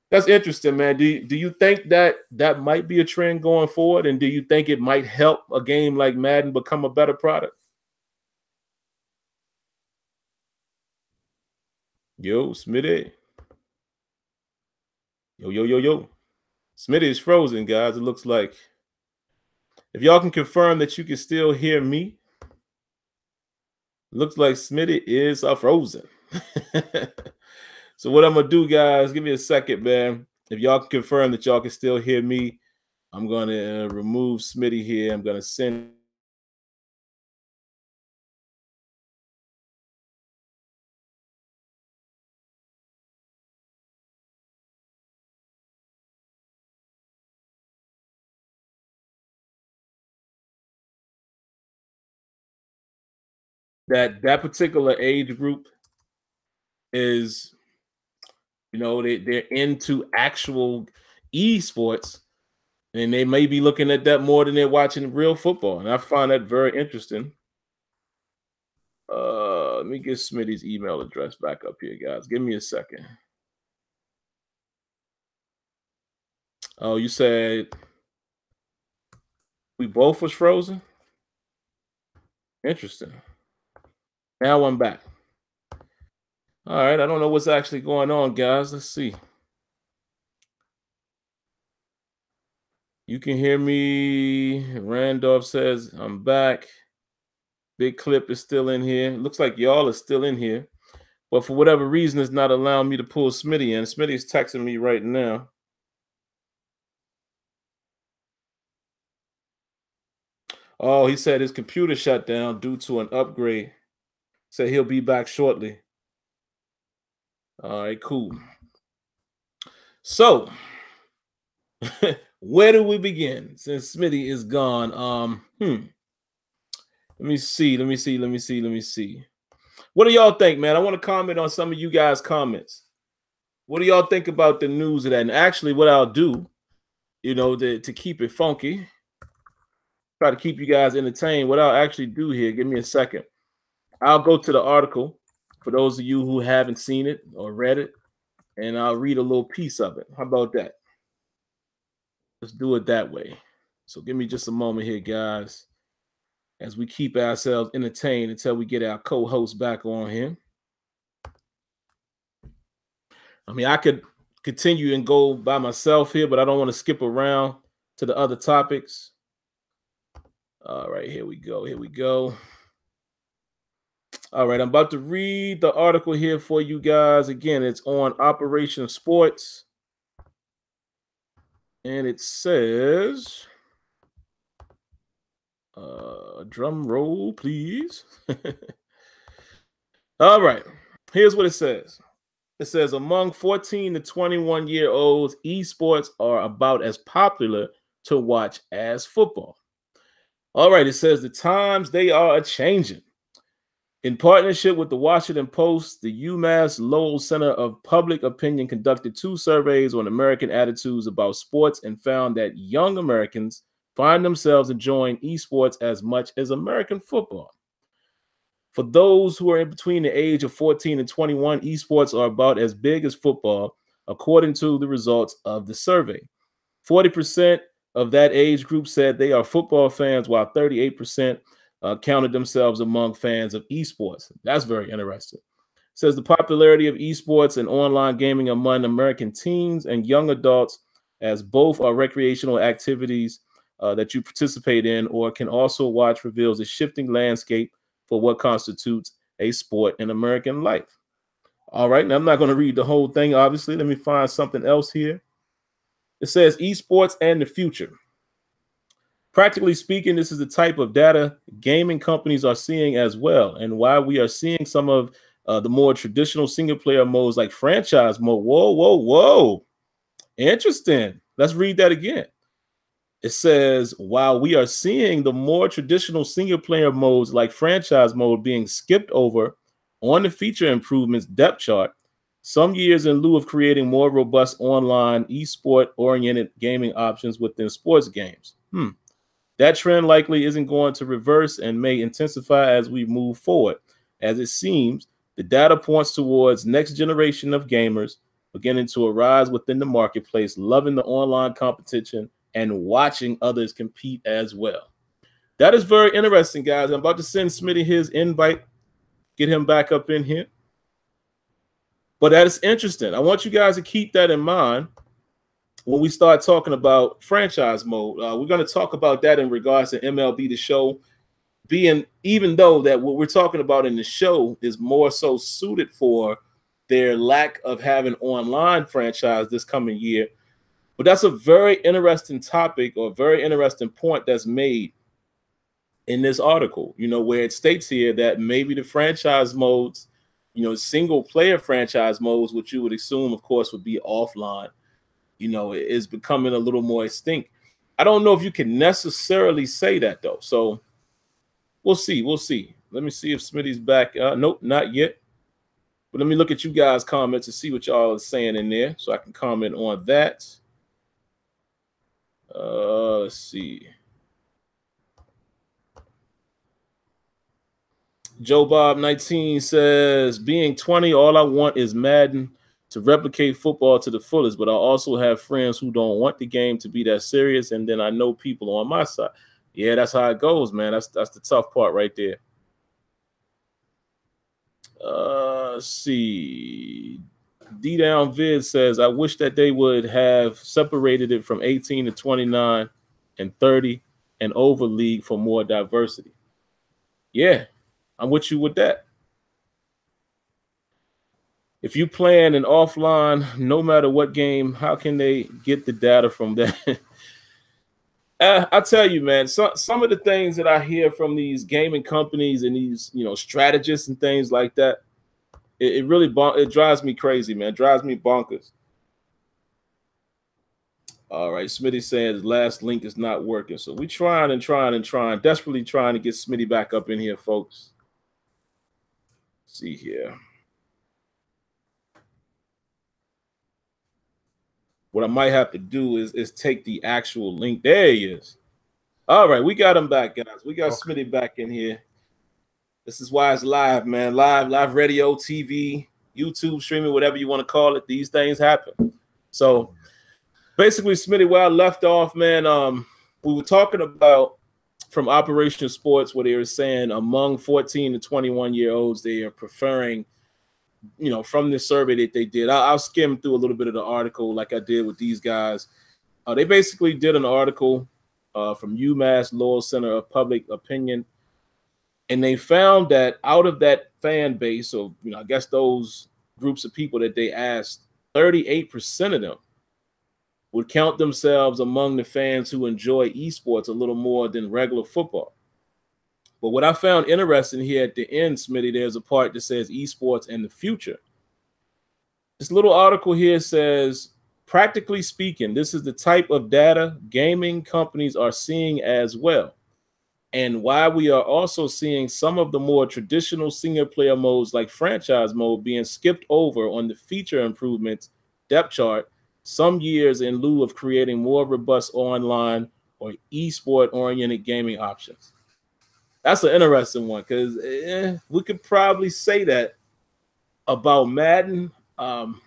that's interesting, man. Do you think that might be a trend going forward? And do you think it might help a game like Madden become a better product? Yo, Smitty. Yo. Smitty is frozen, guys. It looks like. If y'all can confirm that you can still hear me, looks like Smitty is frozen. So what I'm going to do, guys, give me a second, man. If y'all can confirm that y'all can still hear me, I'm going to remove Smitty here. I'm going to send that particular age group is, they're into actual eSports, and they may be looking at that more than they're watching real football. And I find that very interesting. Let me get Smitty's email address back up here, guys. Give me a second. Oh, you said we both was frozen? Interesting. Now I'm back. All right, I don't know what's actually going on, guys. Let's see. You can hear me. Randolph says I'm back. Big Clip is still in here. Looks like y'all are still in here. But for whatever reason, it's not allowing me to pull Smitty in. Smitty's texting me right now. Oh, he said his computer shut down due to an upgrade. Said he'll be back shortly. All right, cool. So, where do we begin since Smitty is gone? Let me see. What do y'all think, man? I want to comment on some of you guys' comments. What do y'all think about the news of that? And actually, what I'll do, to keep it funky, try to keep you guys entertained. What I'll actually do here, give me a second. I'll go to the article for those of you who haven't seen it or read it, and I'll read a little piece of it. How about that? Let's do it that way. So give me just a moment here, guys, as we keep ourselves entertained until we get our co-host back on here. I mean, I could continue and go by myself here, but I don't want to skip around to the other topics. All right, here we go. All right, I'm about to read the article here for you guys. Again, it's on Operation Sports. And it says, drum roll, please. All right, here's what it says. It says, among 14 to 21-year-olds, esports are about as popular to watch as football. All right, it says the times they are a-changing. In partnership with the Washington Post, the UMass Lowell Center of Public Opinion conducted 2 surveys on American attitudes about sports and found that young Americans find themselves enjoying esports as much as American football. For those who are in between the age of 14 and 21, esports are about as big as football, according to the results of the survey. 40% of that age group said they are football fans, while 38% counted themselves among fans of esports. That's very interesting. says the popularity of esports and online gaming among American teens and young adults, as both are recreational activities that you participate in or can also watch, reveals a shifting landscape for what constitutes a sport in American life. All right, now I'm not going to read the whole thing, obviously. Let me find something else here. It says esports and the future. Practically speaking, this is the type of data gaming companies are seeing as well, and why we are seeing some of the more traditional single-player modes like franchise mode. Whoa, whoa, whoa. Interesting. Let's read that again. It says, while we are seeing the more traditional single-player modes like franchise mode being skipped over on the feature improvements depth chart, some years in lieu of creating more robust online esport-oriented gaming options within sports games. That trend likely isn't going to reverse and may intensify as we move forward, as it seems the data points towards next generation of gamers beginning to arise within the marketplace, loving the online competition and watching others compete as well. That is very interesting, guys. I'm about to send Smitty his invite, get him back up in here. But that is interesting. I want you guys to keep that in mind when we start talking about franchise mode. We're going to talk about that in regards to MLB The Show, even though that what we're talking about in the show is more so suited for their lack of having online franchise this coming year. But that's a very interesting topic, or very interesting point that's made in this article, where it states here that maybe the franchise modes, single player franchise modes, which you would assume, of course, would be offline, is becoming a little more extinct. I don't know if you can necessarily say that, though. So we'll see. We'll see. Let me see if Smitty's back. Nope, not yet. But let me look at you guys' comments and see what y'all are saying in there so I can comment on that. Let's see. Joe Bob 19 says, being 20, all I want is Madden to replicate football to the fullest, but I also have friends who don't want the game to be that serious, and then I know people on my side. Yeah, that's how it goes, man. That's the tough part right there. Let's see. D Down Vid says, I wish that they would have separated it from 18 to 29 and 30 and over league for more diversity. Yeah, I'm with you with that. If you plan an offline, no matter what game, how can they get the data from that? I tell you, man, some of the things that I hear from these gaming companies and these, strategists and things like that, it really drives me crazy, man. It drives me bonkers. All right, Smitty says last link is not working. So we trying, desperately trying to get Smitty back up in here, folks. Let's see here. What I might have to do is take the actual link. There he is. All right, we got him back, guys. We got Smitty back in here. This is why it's live, man. Live radio, TV, YouTube streaming, whatever you want to call it. These things happen. So basically, Smitty, where I left off, man, we were talking about from Operation Sports, where they were saying among 14 to 21-year-olds, they are preferring, from this survey that they did. I'll skim through a little bit of the article like I did with these guys. They basically did an article from UMass Lowell Center of Public Opinion, and they found that out of that fan base, so I guess those groups of people that they asked, 38% of them would count themselves among the fans who enjoy esports a little more than regular football. But what I found interesting here at the end, Smitty, there's a part that says esports and the future. This little article here says, practically speaking, this is the type of data gaming companies are seeing as well, and why we are also seeing some of the more traditional single-player modes like franchise mode being skipped over on the feature improvements depth chart some years in lieu of creating more robust online or esport-oriented gaming options. That's an interesting one, because we could probably say that about Madden. I'm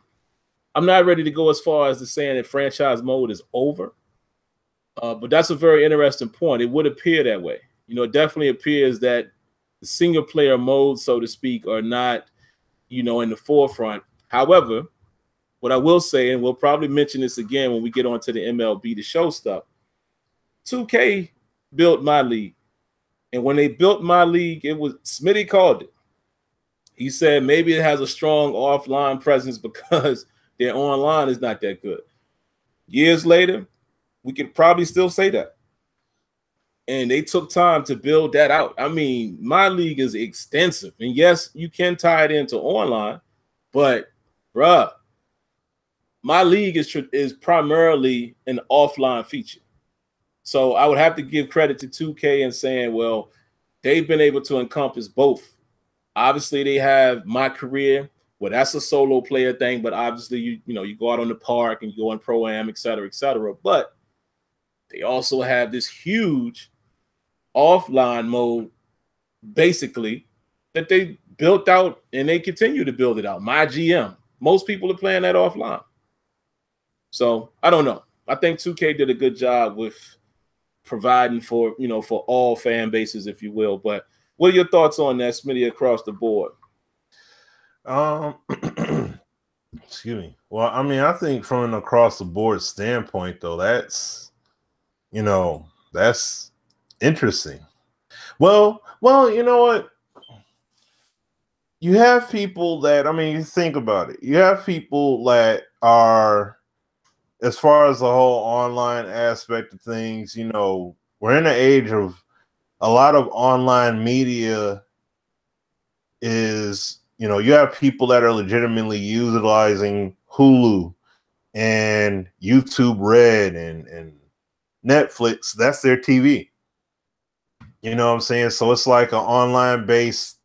not ready to go as far as to saying that franchise mode is over, but that's a very interesting point. It would appear that way. It definitely appears that the single player modes, so to speak, are not, in the forefront. However, what I will say, and we'll probably mention this again when we get onto the MLB The Show stuff, 2K built my league. And when they built my league, it was Smitty called it. He said maybe it has a strong offline presence because their online is not that good. Years later, we could probably still say that. And they took time to build that out. I mean, my league is extensive. And yes, you can tie it into online, but bruh, my league is primarily an offline feature. So I would have to give credit to 2K and saying, well, they've been able to encompass both. Obviously, they have my career. Well, that's a solo player thing, but obviously, you go out on the park and you go on Pro-Am, et cetera, et cetera. But they also have this huge offline mode, basically, that they built out and they continue to build it out. My GM. Most people are playing that offline. So I don't know. I think 2K did a good job with providing for all fan bases, if you will. But what are your thoughts on that, Smitty, across the board? Excuse me. Well, I mean, I think from an across the board standpoint, though, that's interesting. Well, you know what? You have people that, I mean, you think about it. You have people that are, as far as the whole online aspect of things, we're in an age of a lot of online media is, you have people that are legitimately utilizing Hulu and YouTube Red and Netflix. That's their TV. You know what I'm saying? So it's like an online-based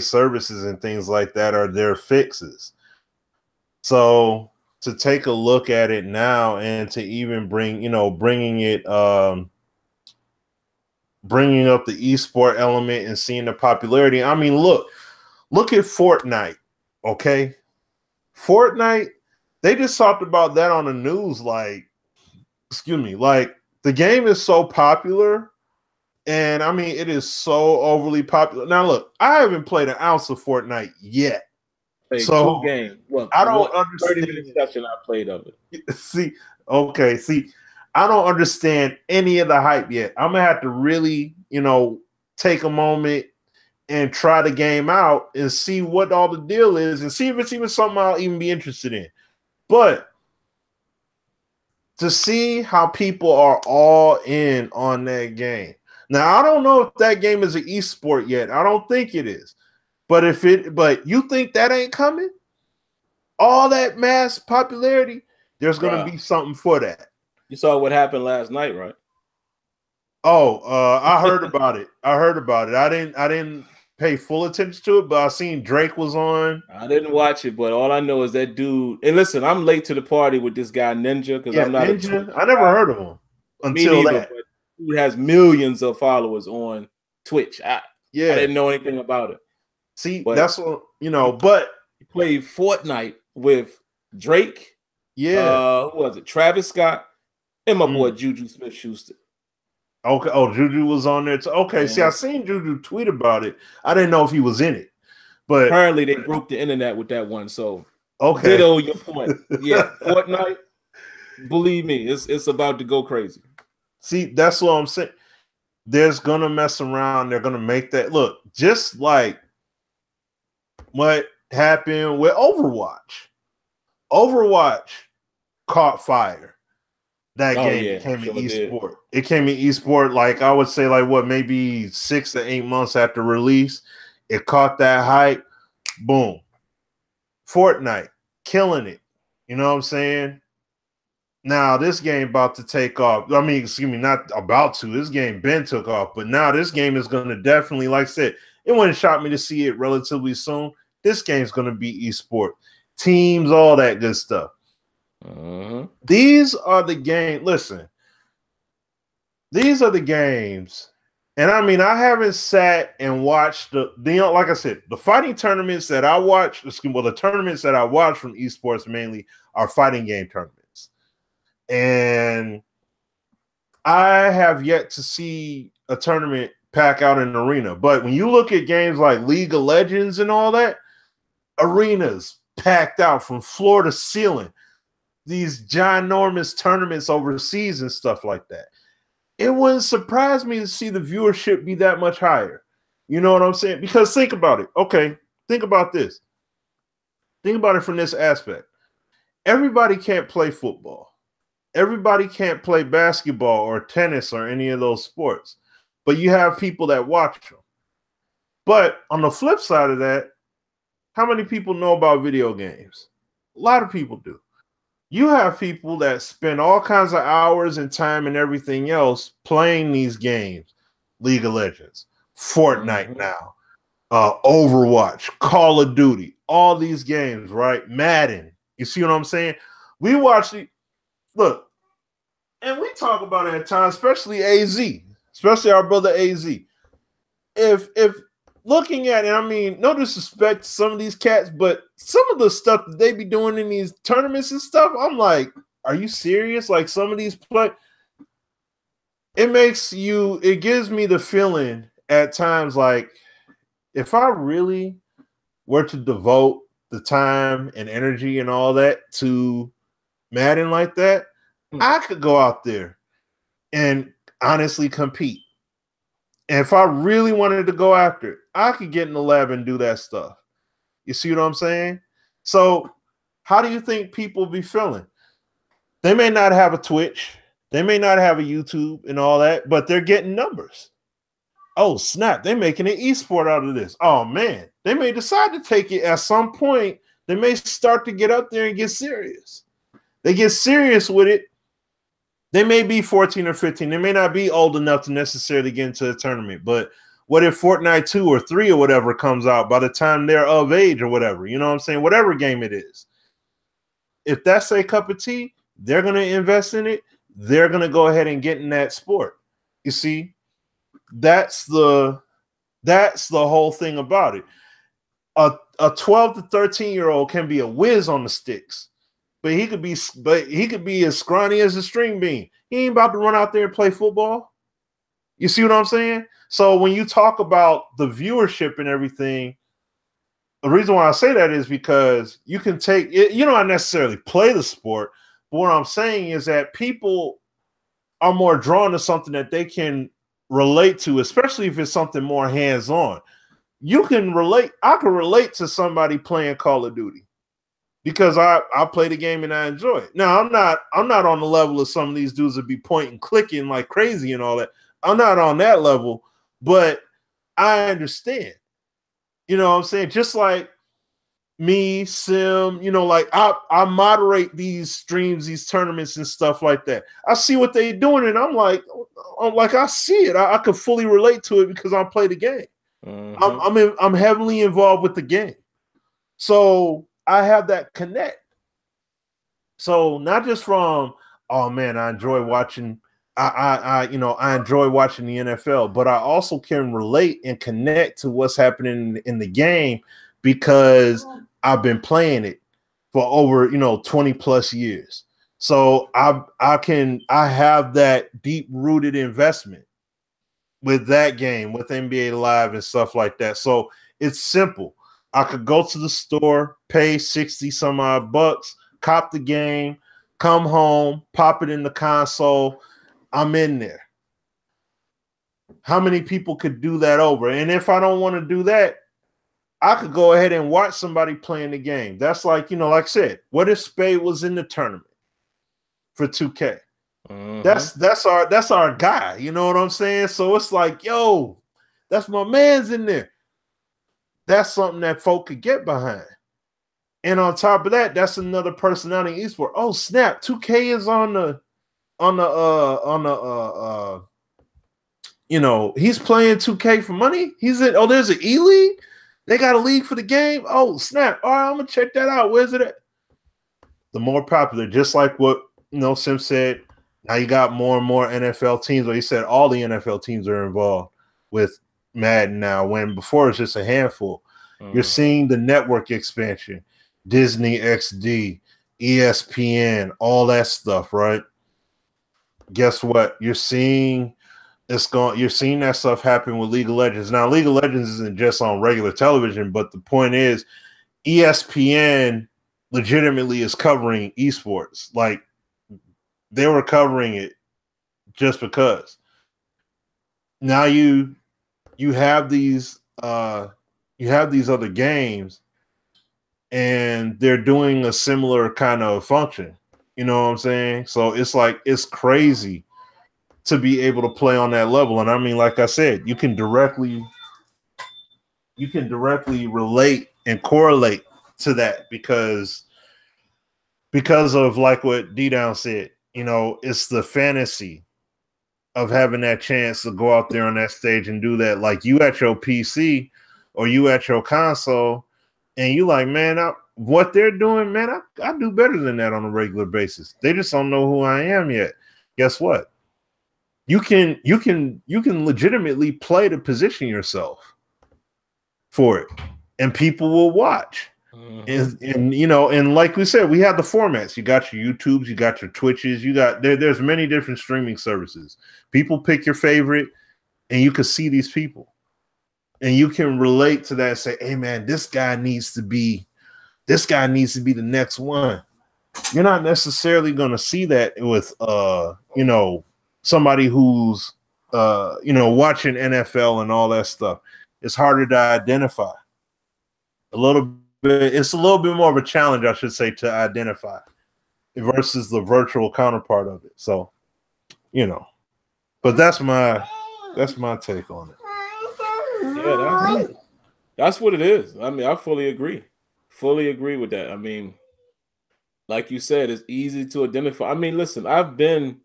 services and things like that are their fixes. So to take a look at it now and to even bringing up the esport element and seeing the popularity. I mean, look at Fortnite, okay? Fortnite, they just talked about that on the news, like the game is so popular, and I mean, it is so overly popular. Now, look, I haven't played an ounce of Fortnite yet. So 2 games. Well, I don't understand. 30-minute session I played of it. See, I don't understand any of the hype yet. I'm gonna have to really, take a moment and try the game out and see what all the deal is and see if it's even something I'll even be interested in. But to see how people are all in on that game. Now, I don't know if that game is an esport yet. I don't think it is. But you think that ain't coming? All that mass popularity, there's going to be something for that. You saw what happened last night, right? Oh, I heard about it. I didn't pay full attention to it, but I seen Drake was on. I didn't watch it, but all I know is that dude. And listen, I'm late to the party with this guy Ninja because I'm not Ninja. I never heard of him until that. But he has millions of followers on Twitch. I didn't know anything about it. See, that's what but he played Fortnite with Drake. Yeah. Who was it? Travis Scott and my boy Juju Smith-Schuster. Okay. Oh, Juju was on there too. Okay. Yeah. See, I seen Juju tweet about it. I didn't know if he was in it. But apparently they broke the internet with that one. So okay. Ditto your point. Yeah, Fortnite, believe me, it's about to go crazy. See, that's what I'm saying. There's gonna mess around. They're gonna make that look just like what happened with Overwatch. Overwatch caught fire. That game became an esport. It came an esport, like I would say, like what, maybe 6 to 8 months after release. It caught that hype. Boom. Fortnite, killing it. You know what I'm saying? Now this game about to take off. I mean, excuse me, not about to. This game been took off, but now this game is going to definitely, like I said, it wouldn't shock me to see it relatively soon. This game's going to be esport. Teams, all that good stuff. These are the games. Listen, these are the games. And I mean, I haven't sat and watched like I said, the fighting tournaments that I watch, the tournaments that I watch from esports mainly are fighting game tournaments. And I have yet to see a tournament pack out an arena. But when you look at games like League of Legends and all that, arenas packed out from floor to ceiling, these ginormous tournaments overseas and stuff like that. It wouldn't surprise me to see the viewership be that much higher. You know what I'm saying? Because think about it. Okay, think about this. Think about it from this aspect. Everybody can't play football. Everybody can't play basketball or tennis or any of those sports. But you have people that watch them. But on the flip side of that, how many people know about video games? A lot of people do. You have people that spend all kinds of hours and time and everything else playing these games. League of Legends, Fortnite now, Overwatch, Call of Duty, all these games, right? Madden. You see what I'm saying? We watch the look, and we talk about it at times, especially AZ, especially our brother AZ. If looking at it, I mean, no disrespect to some of these cats, but some of the stuff that they be doing in these tournaments and stuff, I'm like, are you serious? Like some of these it gives me the feeling at times like if I really were to devote the time and energy and all that to Madden like that, I could go out there and honestly compete. And if I really wanted to go after it, I could get in the lab and do that stuff. You see what I'm saying? So how do you think people be feeling? They may not have a Twitch. They may not have a YouTube and all that, but they're getting numbers. Oh, snap. They're making an esport out of this. Oh, man. They may decide to take it at some point. They may start to get up there and get serious. They get serious with it. They may be 14 or 15. They may not be old enough to necessarily get into a tournament. But what if Fortnite 2 or 3 or whatever comes out by the time they're of age or whatever? You know what I'm saying? Whatever game it is. If that's a cup of tea, they're going to invest in it. They're going to go ahead and get in that sport. You see? That's the whole thing about it. A 12 to 13-year-old can be a whiz on the sticks. But he could be as scrawny as a string bean. He ain't about to run out there and play football. You see what I'm saying? So when you talk about the viewership and everything, the reason why I say that is because you can take it, you don't not necessarily play the sport, but what I'm saying is that people are more drawn to something that they can relate to, especially if it's something more hands-on. You can relate. I can relate to somebody playing Call of Duty. Because I play the game and I enjoy it. Now I'm not on the level of some of these dudes that be pointing, clicking like crazy and all that. I'm not on that level, but I understand. You know what I'm saying? Just like me, Sim, you know, like I moderate these streams, these tournaments and stuff like that. I see what they're doing and I'm like I see it. I can fully relate to it because I play the game. Mm-hmm. I'm heavily involved with the game. So I have that connect. So not just from, oh man, I enjoy watching. I enjoy watching the NFL, but I also can relate and connect to what's happening in the game because I've been playing it for over 20 plus years. So I have that deep rooted investment with that game, with NBA Live and stuff like that. So it's simple. I could go to the store, pay 60 some odd bucks, cop the game, come home, pop it in the console. I'm in there. How many people could do that over? And if I don't want to do that, I could go ahead and watch somebody playing the game. That's like, like I said, what if Spade was in the tournament for 2K? Mm-hmm. That's our guy. You know what I'm saying? So it's like, yo, that's my man's in there. That's something that folk could get behind. And on top of that, that's another personality in eSports. Oh, snap. 2K is he's playing 2K for money. He's in, there's an E-League? They got a league for the game? Oh, snap. All right, I'm going to check that out. Where's it at? The more popular, just like what, Sim said, now you got more and more NFL teams. Well, he said all the NFL teams are involved with Madden now, when before it's just a handful. You're seeing the network expansion, Disney XD, ESPN, all that stuff, right? Guess what? You're seeing that stuff happen with League of Legends. Now, League of Legends isn't just on regular television, but the point is ESPN legitimately is covering esports. Like they were covering it just because. Now you have these other games and they're doing a similar kind of function. You know what I'm saying? So it's like it's crazy to be able to play on that level. And I mean, like I said, you can directly relate and correlate to that because of like what D-Down said. You know, it's the fantasy of having that chance to go out there on that stage and do that. Like you at your PC or you at your console, and you like, man, what they're doing, man, I do better than that on a regular basis. They just don't know who I am yet. Guess what? You can legitimately play to position yourself for it, and people will watch. And you know, and like we said, we have the formats. You got your YouTubes, you got your Twitches, you got there's many different streaming services. People pick your favorite, and you can see these people, and you can relate to that and say, hey man, this guy needs to be the next one. You're not necessarily going to see that with you know, somebody who's you know, watching NFL and all that stuff. It's harder to identify. It's a little bit more of a challenge, I should say, to identify versus the virtual counterpart of it. So, you know, but that's my take on it. Yeah, that's what it is. I mean, I fully agree with that. I mean, like you said, it's easy to identify. I mean, listen, I've been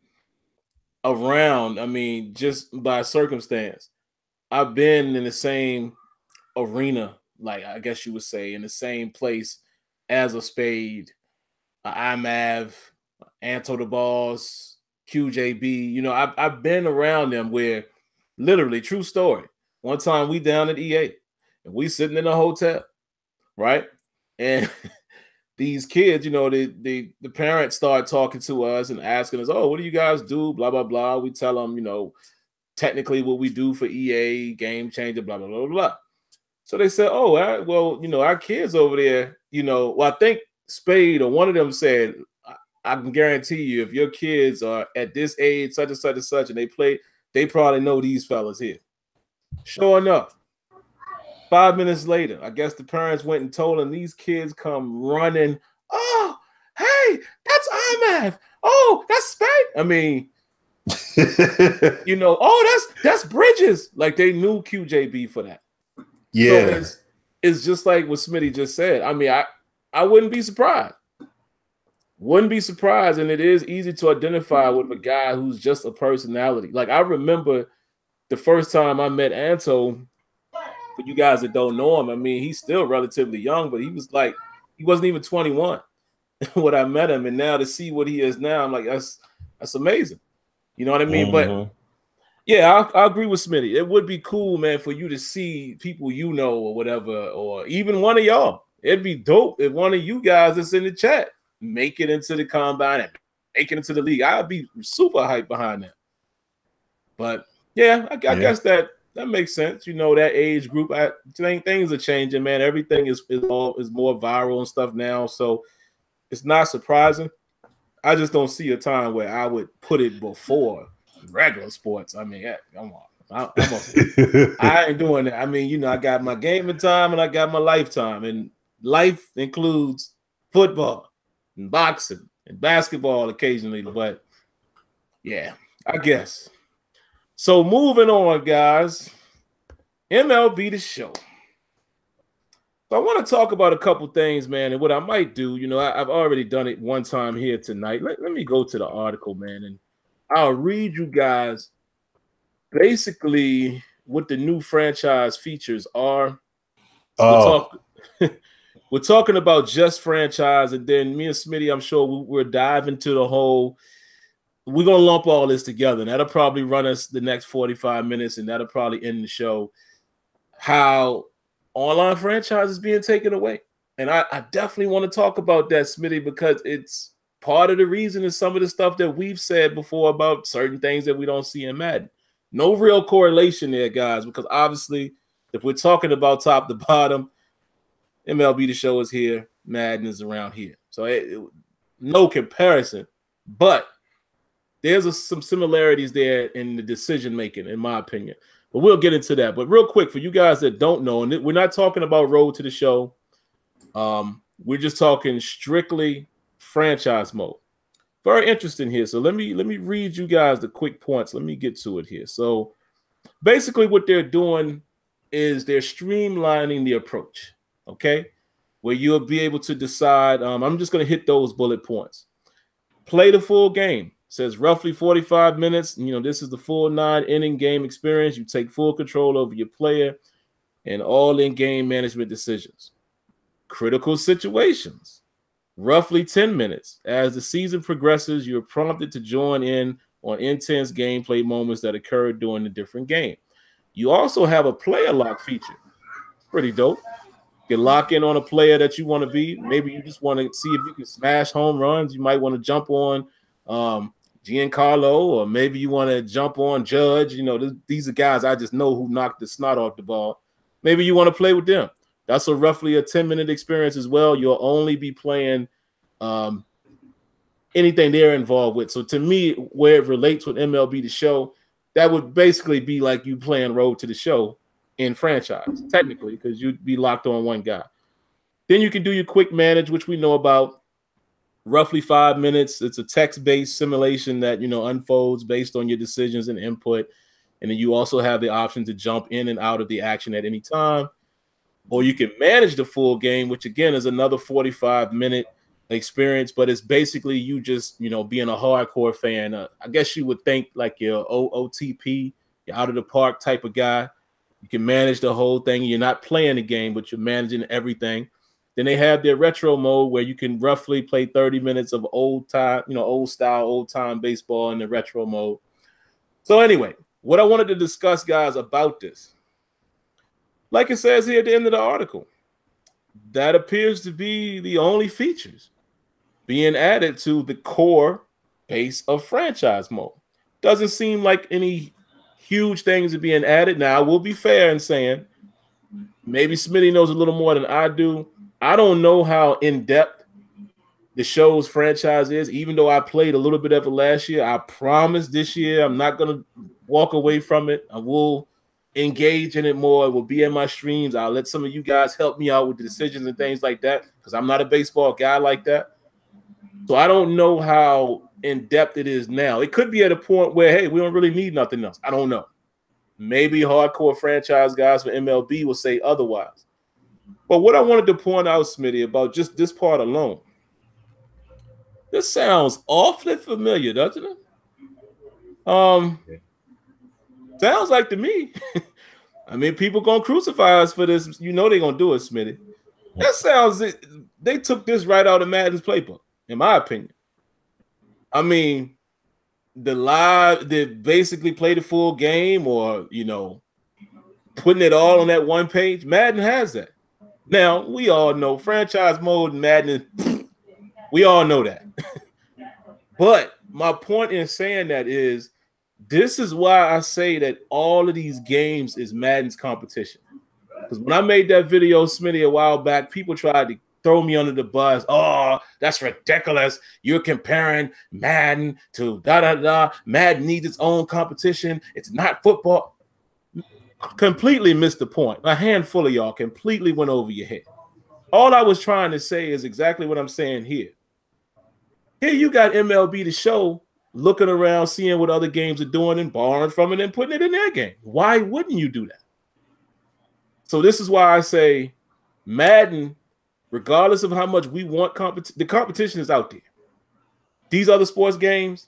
around, I mean, just by circumstance, I've been in the same arena, like I guess you would say, in the same place as a Spade, IMAV, Anto the Boss, QJB. You know, I've been around them where literally, true story. One time we down at EA and we sitting in a hotel, right? And these kids, you know, the parents start talking to us and asking us, oh, what do you guys do? Blah, blah, blah. We tell them, you know, technically what we do for EA, Game Changer, blah, blah, blah, blah. So they said, oh, well, you know, our kids over there, you know, well, I think Spade or one of them said, I can guarantee you if your kids are at this age, such and such and such, and they play, they probably know these fellas here. Sure enough, 5 minutes later, I guess the parents went and told them these kids come running. Oh, hey, that's IMAV. Oh, that's Spade. I mean, you know, oh, that's Bridges. Like they knew QJB for that. Yeah. So it's just like what Smitty just said. I mean, I wouldn't be surprised. Wouldn't be surprised. And it is easy to identify with a guy who's just a personality. Like I remember the first time I met Anto, for you guys that don't know him, I mean, he's still relatively young, but he wasn't even 21 when I met him. And now to see what he is now, I'm like, that's amazing. You know what I mean? Mm-hmm. But yeah, I agree with Smitty. It would be cool, man, for you to see people you know or whatever, or even one of y'all. It'd be dope if one of you guys that's in the chat make it into the combine and make it into the league. I'd be super hyped behind that. But yeah, I guess that makes sense. You know, that age group, I think things are changing, man. Everything is more viral and stuff now, so it's not surprising. I just don't see a time where I would put it before regular sports. I mean, come on. I ain't doing that. I mean, you know, I got my gaming time and I got my lifetime, and life includes football and boxing and basketball occasionally. But yeah, I guess. So moving on, guys. MLB The Show. So I want to talk about a couple things, man, and what I might do. You know, I've already done it one time here tonight. Let me go to the article, man, and I'll read you guys basically what the new franchise features are. We're talking about just franchise, and then me and Smitty, I'm sure we'll dive into the whole. We're going to lump all this together, and that'll probably run us the next 45 minutes, and that'll probably end the show. How online franchise is being taken away. And I definitely want to talk about that, Smitty, because it's part of the reason is some of the stuff that we've said before about certain things that we don't see in Madden. No real correlation there, guys, because obviously if we're talking about top to bottom, MLB The Show is here. Madden is around here. So no comparison, but there's some similarities there in the decision making, in my opinion. But we'll get into that. But real quick, for you guys that don't know, and we're not talking about Road to the Show. We're just talking strictly franchise mode. Very interesting here. So let me read you guys the quick points. Let me get to it here. So basically what they're doing is they're streamlining the approach, okay? Where you'll be able to decide. I'm just going to hit those bullet points. Play the full game. Says roughly 45 minutes. You know, this is the full 9-inning game experience. You take full control over your player and all in-game management decisions. Critical situations. Roughly 10 minutes. As the season progresses, you're prompted to join in on intense gameplay moments that occur during the different game. You also have a player lock feature. Pretty dope. You can lock in on a player that you want to be. Maybe you just want to see if you can smash home runs. You might want to jump on Giancarlo, or maybe you want to jump on Judge. You know, these are guys I just know who knocked the snot off the ball. Maybe you want to play with them. That's roughly a 10-minute experience as well. You'll only be playing anything they're involved with. So to me, where it relates with MLB The Show, that would basically be like you playing Road to the Show in franchise, technically, because you'd be locked on one guy. Then you can do your quick manage, which we know about. Roughly 5 minutes. It's a text-based simulation that, you know, unfolds based on your decisions and input. And then you also have the option to jump in and out of the action at any time. Or you can manage the full game, which again is another 45-minute experience, but it's basically you just, you know, being a hardcore fan. I guess you would think like your OOTP, you're out of the park type of guy. You can manage the whole thing. You're not playing the game, but you're managing everything. Then they have their retro mode where you can roughly play 30 minutes of old time, you know, old style, old time baseball in the retro mode. So anyway, what I wanted to discuss, guys, about this, like it says here at the end of the article, that appears to be the only features being added to the core base of franchise mode. Doesn't seem like any huge things are being added. Now, I will be fair in saying maybe Smitty knows a little more than I do. I don't know how in-depth the show's franchise is, even though I played a little bit of it last year. I promise this year I'm not going to walk away from it. I will engage in it more. It will be in my streams. I'll let some of you guys help me out with the decisions and things like that, because I'm not a baseball guy like that. So I don't know how in-depth it is now. It could be at a point where, hey, we don't really need nothing else. I don't know. Maybe hardcore franchise guys for MLB will say otherwise. But what I wanted to point out, Smitty, about just this part alone, this sounds awfully familiar, doesn't it? Sounds like to me. I mean, people gonna crucify us for this. You know they're gonna do it, Smitty. That sounds it. They took this right out of Madden's playbook, in my opinion. I mean, they basically play the full game, or, you know, putting it all on that one page. Madden has that. Now, we all know franchise mode and Madden, we all know that. But my point in saying that is, this is why I say that all of these games is Madden's competition. Because when I made that video, Smitty, a while back, people tried to throw me under the bus. Oh, that's ridiculous. You're comparing Madden to da-da-da. Madden needs its own competition. It's not football. Completely missed the point. A handful of y'all completely went over your head. All I was trying to say is exactly what I'm saying here. Here you got MLB The Show looking around, seeing what other games are doing and borrowing from it and putting it in their game. Why wouldn't you do that? So this is why I say Madden, regardless of how much we want the competition is out there. These other sports games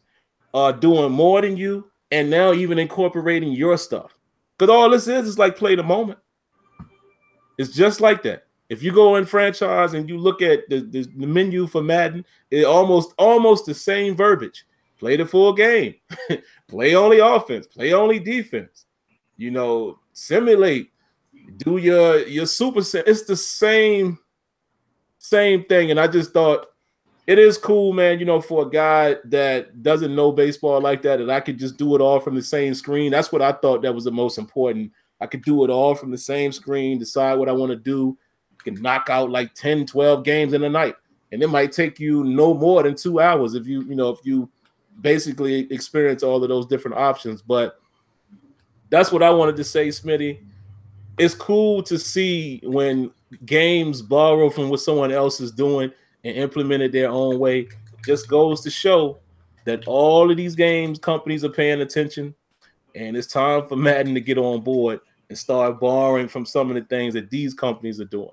are doing more than you, and now even incorporating your stuff. Because all this is like play the moment. It's just like that. If you go in franchise and you look at the menu for Madden, it almost the same verbiage. Play the full game. Play only offense. Play only defense. You know, simulate. Do your super set. It's the same thing. And I just thought it is cool, man, you know, for a guy that doesn't know baseball like that, and I could just do it all from the same screen. That's what I thought that was the most important. I could do it all from the same screen, decide what I want to do, You can knock out like 10, 12 games in a night. And it might take you no more than 2 hours if you basically experience all of those different options. But that's what I wanted to say, Smitty. It's cool to see when games borrow from what someone else is doing and implement it their own way. Just goes to show that all of these games companies are paying attention, and it's time for Madden to get on board and start borrowing from some of the things that these companies are doing.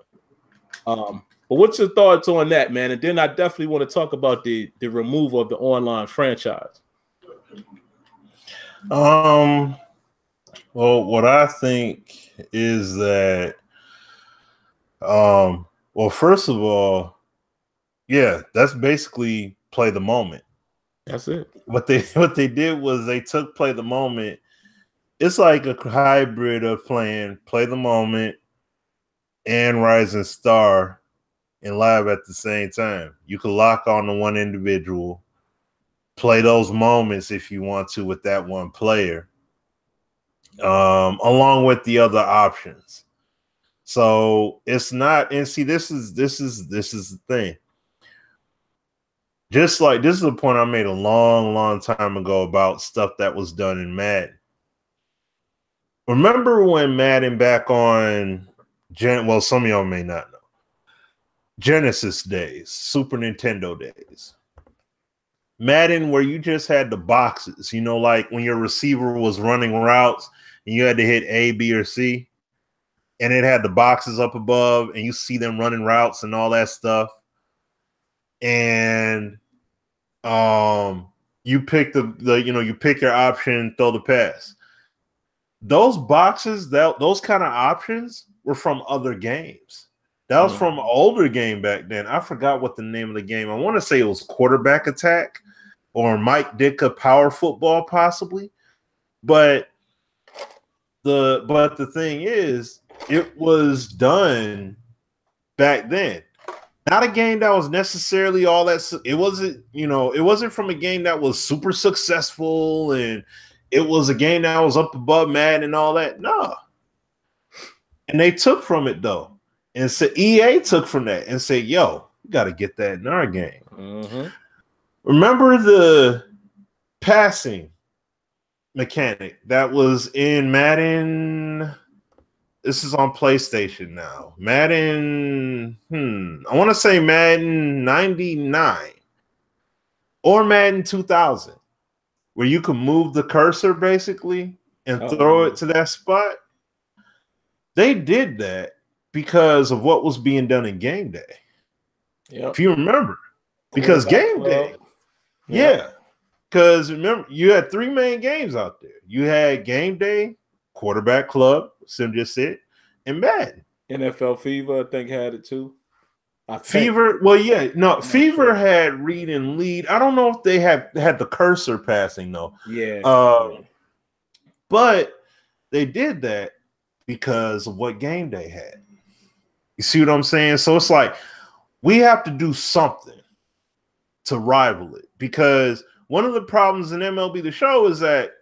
But what's your thoughts on that, man? And then I definitely want to talk about the removal of the online franchise. Well, what I think is that, well, first of all, yeah, that's basically play the moment. That's it. What they did was they took play the moment. It's like a hybrid of playing play the moment and Rising Star and live at the same time. You could lock on to one individual, play those moments if you want to with that one player, along with the other options. So it's not, and see, this is the thing. Just like this is a point I made a long time ago about stuff that was done in Madden. Remember when Madden back on well, some of y'all may not know. Genesis days, Super Nintendo days. Madden, where you just had the boxes, like when your receiver was running routes and you had to hit A, B, or C, and it had the boxes up above and you see them running routes and all that stuff. And you pick you pick your option, throw the pass. Those boxes, those kind of options were from other games. That was from an older game back then. I forgot what the name of the game. I want to say it was Quarterback Attack or Mike Ditka Power Football, possibly. But the thing is, it was done back then. Not a game that was necessarily all that. It wasn't from a game that was super successful, and it was a game that was up above Madden and all that. No. And they took from it though. And so EA took from that and said, yo, we got to get that in our game. Mm-hmm. Remember the passing mechanic that was in Madden? This is on PlayStation now. Madden, I want to say Madden 99 or Madden 2000, where you can move the cursor basically and throw it to that spot. They did that because of what was being done in game day. Yep. If you remember, because game day, because remember, you had 3 main games out there. You had game day, quarterback club, Sim just said, and Madden. NFL Fever, I think, had it too. Fever, Fever had read and lead. I don't know if they had the cursor passing though. But they did that because of what game they had. You see what I'm saying? So it's like we have to do something to rival it, because one of the problems in MLB The Show is that,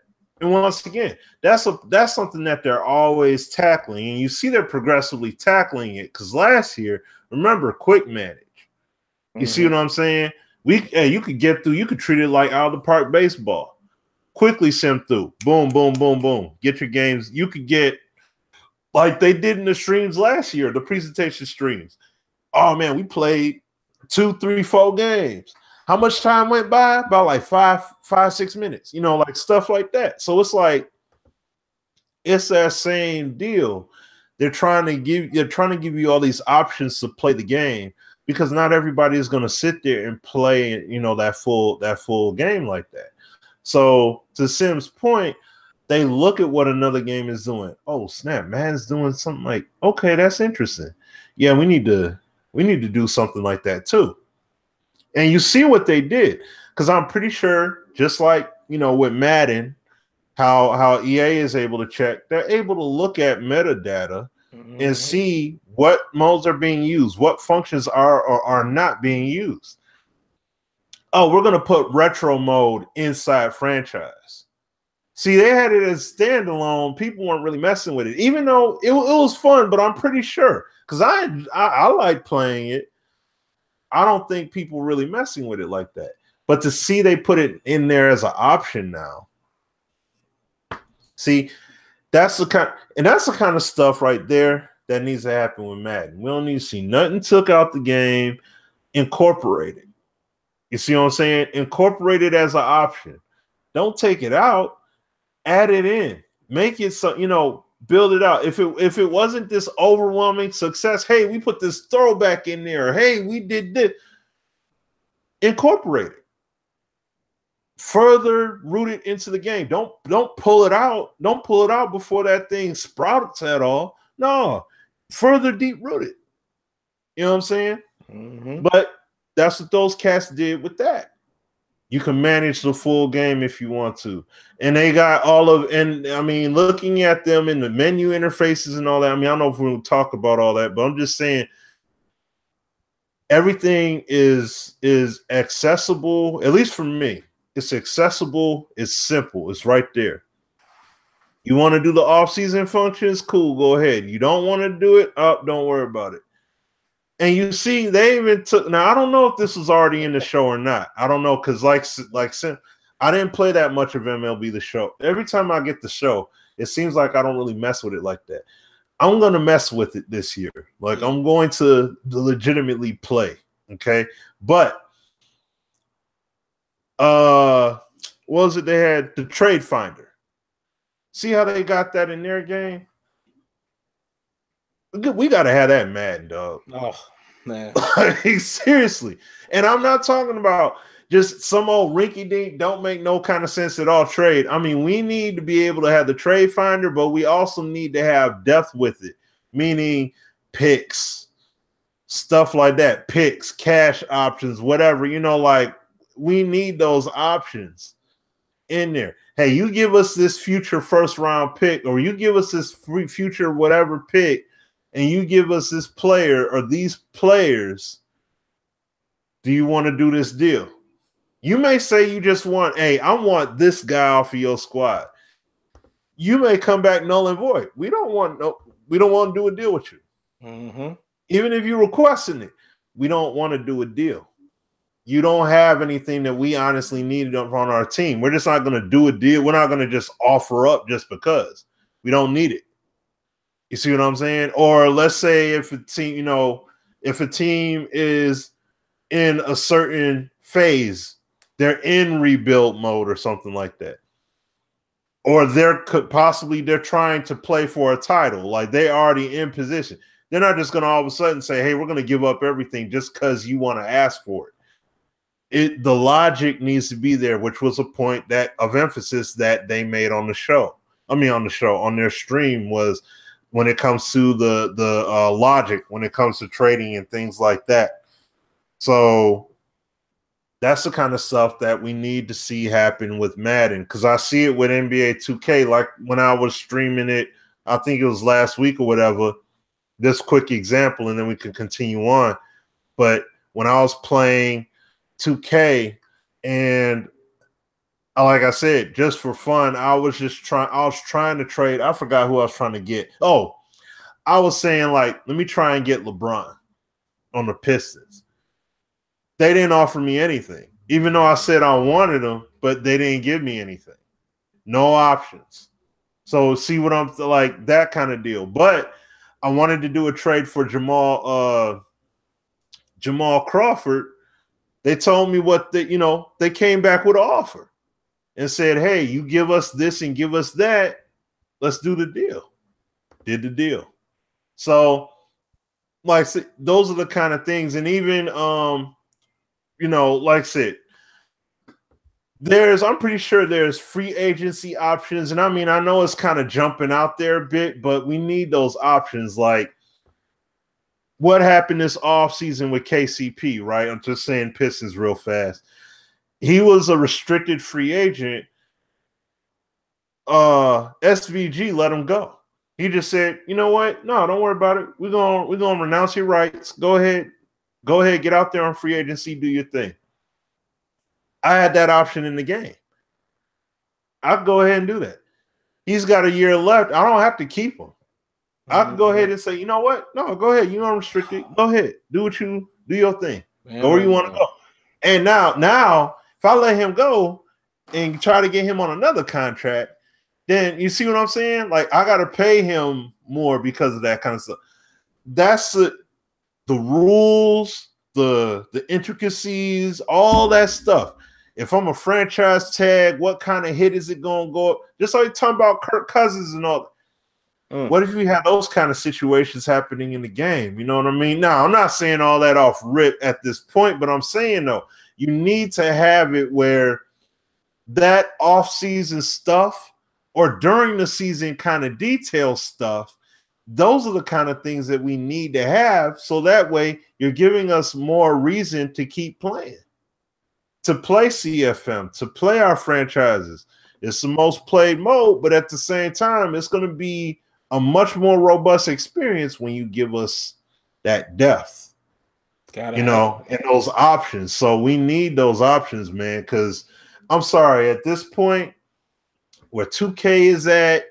and once again, that's something that they're always tackling, and you see they're progressively tackling it. Because last year, remember, quick manage. You see what I'm saying? You could get through. You could treat it like out of the park baseball. Quickly sim through. Boom, boom, boom, boom. Get your games. You could get like they did in the streams last year, the presentation streams. Oh man, we played 2, 3, 4 games. How much time went by? About like 5-6 minutes, like stuff like that. So it's like, it's that same deal. They're trying to give you all these options to play the game, because not everybody is going to sit there and play, that full game like that. So to Sim's point, they look at what another game is doing. Oh snap, Madden's doing something like, okay, that's interesting. Yeah, we need to do something like that too. And you see what they did, because I'm pretty sure, just like with Madden, how EA is able to check, they're able to look at metadata and see what modes are being used, what functions are or are not being used. Oh, we're going to put retro mode inside franchise. See, they had it as standalone. People weren't really messing with it, even though it was fun. But I'm pretty sure because I like playing it. I don't think people really messing with it like that. But to see they put it in there as an option now, see, that's the kind of stuff right there that needs to happen with Madden. We don't need to see nothing took out the game, incorporate it. You see what I'm saying? Incorporate it as an option. Don't take it out. Add it in, make it so, build it out. If it wasn't this overwhelming success, hey, we put this throwback in there. Hey, we did this. Incorporate it. Further root it into the game. Don't pull it out. Don't pull it out before that thing sprouts at all. No, further deep root it. You know what I'm saying? Mm-hmm. But that's what those cats did with that. You can manage the full game if you want to. And they got looking at them in the menu interfaces and all that. I don't know if we'll talk about all that, but I'm just saying everything is accessible, at least for me. It's accessible, it's simple, it's right there. You want to do the off-season functions? Cool, go ahead. You don't want to do it? Don't worry about it. And you see, they even took. Now I don't know if this was already in the show or not. I don't know because, I didn't play that much of MLB The Show. Every time I get the show, it seems like I don't really mess with it like that. I'm gonna mess with it this year. Like I'm going to legitimately play. Okay, but what was it? They had the trade finder. See how they got that in their game? We got to have that in Madden, dog. Oh, man. Seriously. And I'm not talking about just some old rinky-dink, don't make no kind of sense at all trade. I mean, we need to be able to have the trade finder, but we also need to have depth with it, meaning picks, stuff like that, picks, cash options, whatever. We need those options in there. Hey, you give us this future first-round pick, or you give us this future whatever pick, and you give us this player or these players, do you want to do this deal? You may say you just want, hey, I want this guy off of your squad. You may come back null and void. We don't want to do a deal with you. Mm-hmm. Even if you're requesting it, we don't want to do a deal. You don't have anything that we honestly need on our team. We're just not going to do a deal. We're not going to just offer up just because. We don't need it. You see what I'm saying? Or let's say if a team is in a certain phase, they're in rebuild mode or something like that. Or they're trying to play for a title, like they already in position. They're not just going to all of a sudden say, hey, we're going to give up everything just because you want to ask for it. The logic needs to be there, which was a point of emphasis that they made on their stream was when it comes to the logic, when it comes to trading and things like that. So that's the kind of stuff that we need to see happen with Madden, because I see it with NBA 2K. Like when I was streaming it, I think it was last week or whatever, this quick example, and then we can continue on. But when I was playing 2K, and like I said, just for fun, I was trying to trade. I forgot who I was trying to get. Oh, I was saying, let me try and get LeBron on the Pistons. They didn't offer me anything, even though I said I wanted them, but they didn't give me anything. No options. So see what I'm like, that kind of deal. But I wanted to do a trade for Jamal Crawford. They told me they came back with an offer and said, hey, you give us this and give us that, let's do the deal. Did the deal. So, those are the kind of things. And even, like I said, I'm pretty sure there's free agency options. And I know it's kind of jumping out there a bit, but we need those options. Like what happened this offseason with KCP, right? I'm just saying Pistons real fast. He was a restricted free agent. SVG let him go. He just said, you know what? No, don't worry about it. We're gonna renounce your rights. Go ahead, get out there on free agency, do your thing. I had that option in the game. I'll go ahead and do that. He's got a year left. I don't have to keep him. I can go ahead and say, you know what? No, go ahead. You don't restrict it. Go ahead. Do your thing. Go where you want to go. And now, if I let him go and try to get him on another contract, then you see what I'm saying? Like, I got to pay him more because of that kind of stuff. That's the rules, the intricacies, all that stuff. If I'm a franchise tag, what kind of hit is it going to go up? Just like talking about Kirk Cousins and all. What if we have those kind of situations happening in the game? You know what I mean? Now, I'm not saying all that off rip at this point, but I'm saying, though, you need to have it where that off-season stuff or during the season kind of detail stuff, those are the kind of things that we need to have, so that way you're giving us more reason to keep playing, to play CFM, to play our franchises. It's the most played mode, but at the same time, it's going to be a much more robust experience when you give us that depth, and those options. So we need those options, man, because I'm sorry, at this point, where 2K is at,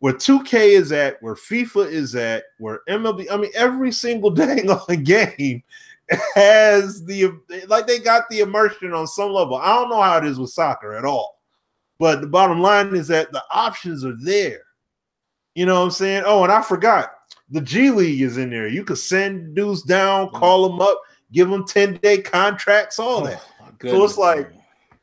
where FIFA is at, where MLB, I mean, every single dang on the game has they got the immersion on some level. I don't know how it is with soccer at all, but the bottom line is that the options are there. You know what I'm saying? Oh, and I forgot, the G League is in there. You could send dudes down, call them up, give them 10-day contracts, all that. So it's like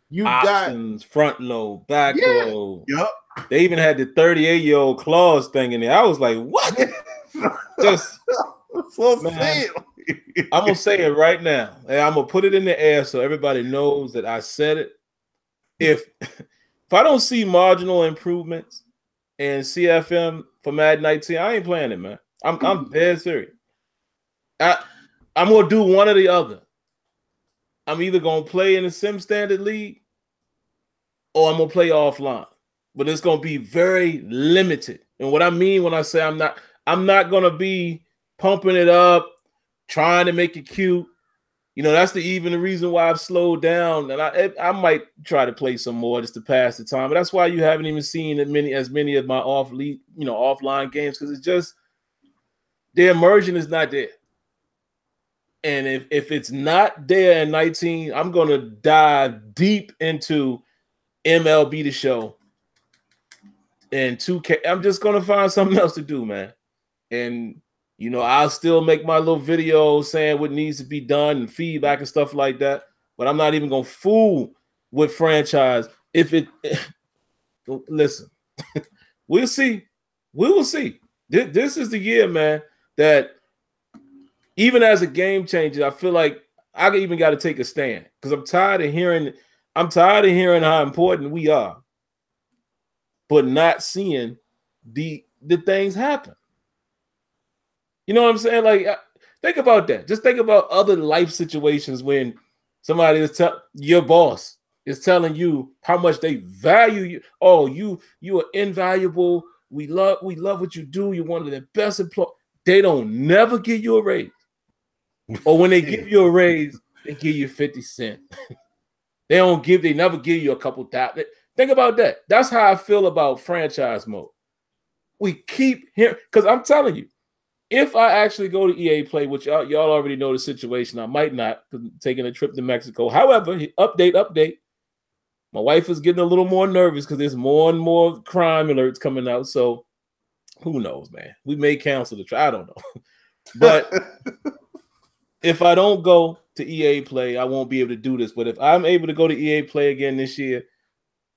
you options, got front load, back load. Yep. They even had the 38-year-old clause thing in there. I was like, what? Just man, I'm gonna say it right now. And I'm gonna put it in the air so everybody knows that I said it. If I don't see marginal improvements in CFM for Madden 19, I ain't playing it, man. I'm dead serious. I'm gonna do one or the other. I'm either gonna play in the Sim Standard League or I'm gonna play offline. But it's gonna be very limited. And what I mean when I say I'm not gonna be pumping it up, trying to make it cute. You know, that's the reason why I've slowed down. And I might try to play some more just to pass the time. But that's why you haven't even seen as many of my offline games, because it's just the immersion is not there. And if it's not there in 19, I'm gonna dive deep into MLB The Show and 2K. I'm just gonna find something else to do, man. And I'll still make my little videos saying what needs to be done and feedback and stuff like that. But I'm not even gonna fool with franchise. Listen, we'll see. We will see. This is the year, man, that even as a game changer, I feel like I even got to take a stand, because I'm tired of hearing how important we are, but not seeing the things happen. You know what I'm saying? Like, think about that. Just think about other life situations when somebody your boss is telling you how much they value you. Oh, you are invaluable. We love what you do. You're one of the best employees. They don't never give you a raise. Or when they give you a raise, they give you 50 cents. They never give you a couple thousand. Think about that. That's how I feel about franchise mode. We keep hearing, because I'm telling you, if I actually go to EA Play, which y'all already know the situation, I might not, taking a trip to Mexico. However, update. My wife is getting a little more nervous because there's more and more crime alerts coming out. So who knows, man? We may cancel the trip. I don't know. But if I don't go to EA Play, I won't be able to do this. But if I'm able to go to EA Play again this year,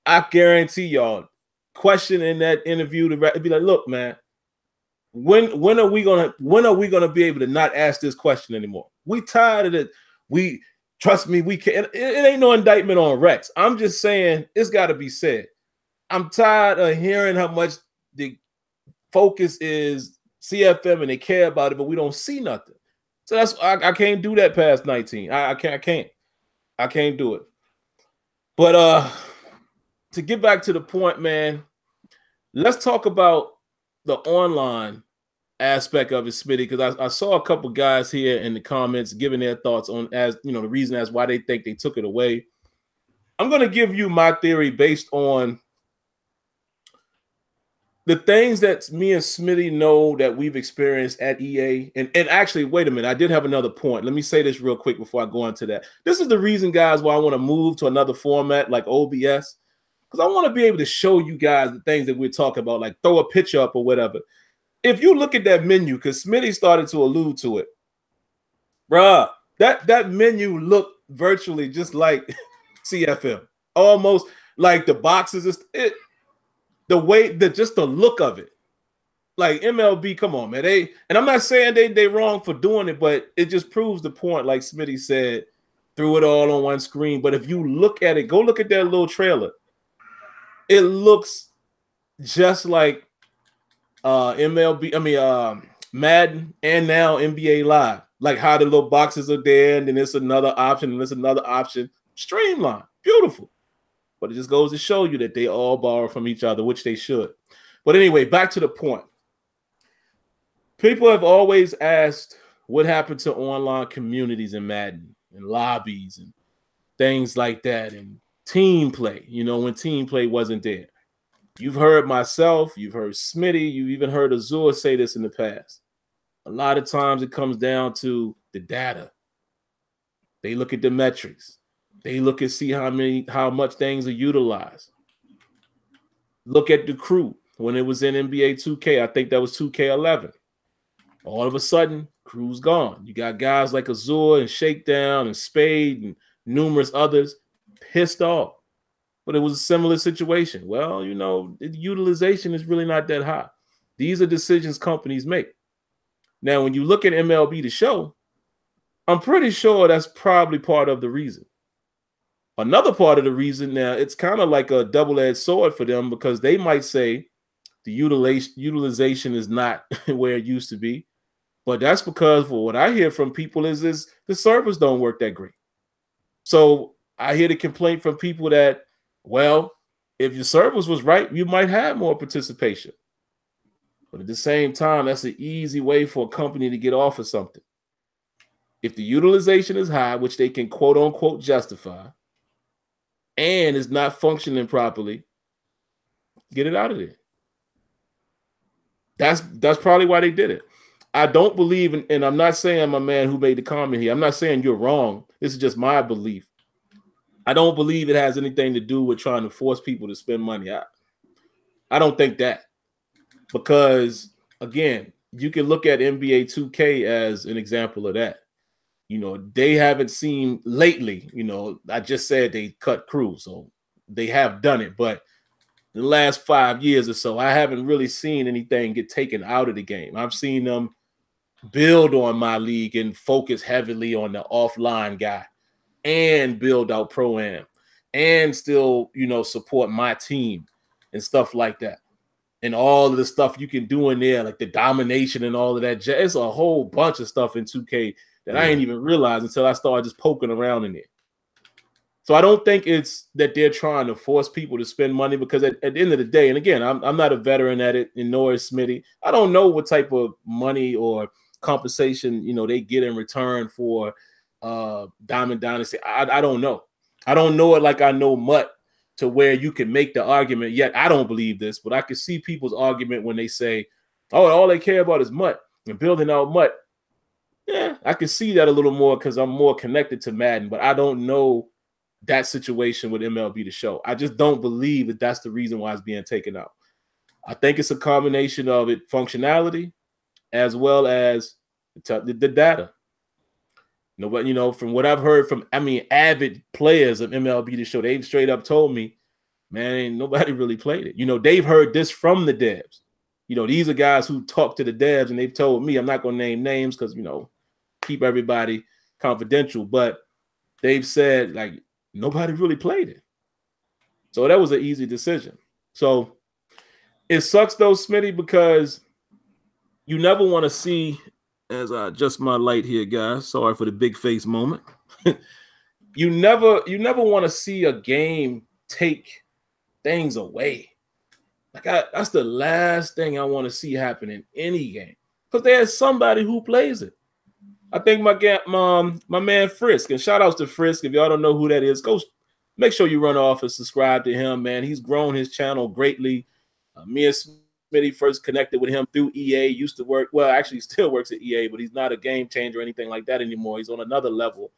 I guarantee y'all, question in that interview to be like, look, man, when are we gonna be able to not ask this question anymore? We tired of it. Trust me, we can't. It ain't no indictment on Rex. I'm just saying it's got to be said. I'm tired of hearing how much the focus is CFM and they care about it, but we don't see nothing. So that's I can't do that past 19. I can't do it. But to get back to the point, man, let's talk about the online aspect of it, Smitty, because I saw a couple guys here in the comments giving their thoughts on the reason as why they think they took it away. I'm going to give you my theory based on the things that me and Smitty know that we've experienced at EA, and actually, wait a minute, I did have another point. Let me say this real quick before I go into that. This is the reason, guys, why I want to move to another format like OBS, because I want to be able to show you guys the things that we're talking about, like throw a picture up or whatever. If you look at that menu, because Smitty started to allude to it, bruh, that menu looked virtually just like CFM, almost like the boxes. The way that just the look of it, like MLB, come on, man. And I'm not saying they wrong for doing it, but it just proves the point, like Smitty said, threw it all on one screen. But if you look at it, go look at that little trailer. It looks just like MLB, Madden, and now NBA Live. Like how the little boxes are there, and then there's another option, and there's another option. Streamlined, beautiful. But it just goes to show you that they all borrow from each other, which they should. But anyway, back to the point. People have always asked what happened to online communities in Madden and lobbies and things like that and team play, when team play wasn't there. You've heard myself, you've heard Smitty, you've even heard Azure say this in the past. A lot of times it comes down to the data. They look at the metrics. They look and see how much things are utilized. Look at the crew when it was in NBA 2K. I think that was 2K11. All of a sudden, crew's gone. You got guys like Azure and Shakedown and Spade and numerous others pissed off. But it was a similar situation. Well, the utilization is really not that high. These are decisions companies make. Now, when you look at MLB The Show, I'm pretty sure that's probably part of the reason. Another part of the reason, now, it's kind of like a double-edged sword for them because they might say the utilization is not where it used to be. But that's because, for what I hear from people, is the servers don't work that great. So I hear the complaint from people that, well, if your servers was right, you might have more participation. But at the same time, that's an easy way for a company to get off of something. If the utilization is high, which they can quote-unquote justify, and is not functioning properly, get it out of there. That's probably why they did it. I don't believe in, and I'm not saying I'm a man who made the comment here. I'm not saying you're wrong. This is just my belief. I don't believe it has anything to do with trying to force people to spend money. I don't think that. Because, again, you can look at NBA 2K as an example of that. They haven't seen lately, I just said they cut crew, so they have done it. But in the last 5 years or so, I haven't really seen anything get taken out of the game. I've seen them build on my league and focus heavily on the offline guy and build out Pro-Am and still, support my team and stuff like that. And all of the stuff you can do in there, like the domination and all of that. It's a whole bunch of stuff in 2K that I ain't even realized until I started just poking around in there. So I don't think it's that they're trying to force people to spend money, because at the end of the day, and again, I'm not a veteran at it, and nor is Smitty. I don't know what type of money or compensation, they get in return for Diamond Dynasty. I don't know. I don't know it like I know Mutt, to where you can make the argument. Yet I don't believe this, but I can see people's argument when they say, oh, all they care about is Mutt and building out Mutt. Yeah, I can see that a little more because I'm more connected to Madden, but I don't know that situation with MLB The Show. I just don't believe that that's the reason why it's being taken out. I think it's a combination of it functionality as well as the data. But from what I've heard from, avid players of MLB The Show, they've straight up told me, man, ain't nobody really played it. They've heard this from the devs. These are guys who talk to the devs, and they've told me, I'm not going to name names because, keep everybody confidential, but they've said, like, nobody really played it. So that was an easy decision. So it sucks, though, Smitty, because you never want to see, as I adjust my light here, guys, sorry for the big face moment. You never want to see a game take things away. Like that's the last thing I want to see happen in any game, because there's somebody who plays it. I think my man Frisk, and shout outs to Frisk. If y'all don't know who that is, go make sure you run off and subscribe to him, man. He's grown his channel greatly. Me and Smitty first connected with him through EA. Used to work, well, actually still works at EA, but he's not a game changer or anything like that anymore. He's on another level.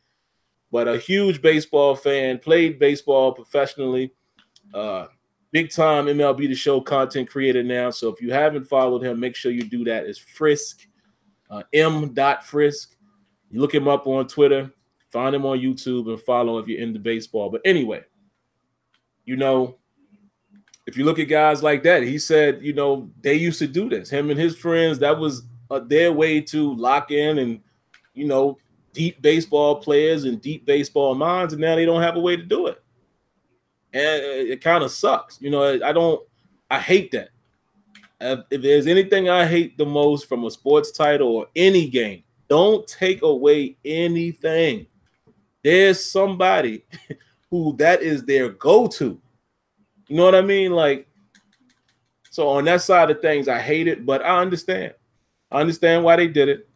But a huge baseball fan, played baseball professionally, big time MLB The Show content creator now. So if you haven't followed him, make sure you do that. It's Frisk, M.Frisk. You look him up on Twitter, find him on YouTube, and follow if you're into baseball. But anyway, you know, if you look at guys like that, he said, you know, they used to do this. Him and his friends, that was their way to lock in and, you know, deep baseball players and deep baseball minds, and now they don't have a way to do it. And it kind of sucks. You know, I hate that. If there's anything I hate the most from a sports title or any game, don't take away anything. There's somebody who that is their go-to. You know what I mean? Like, so on that side of things, I hate it, but I understand. I understand why they did it.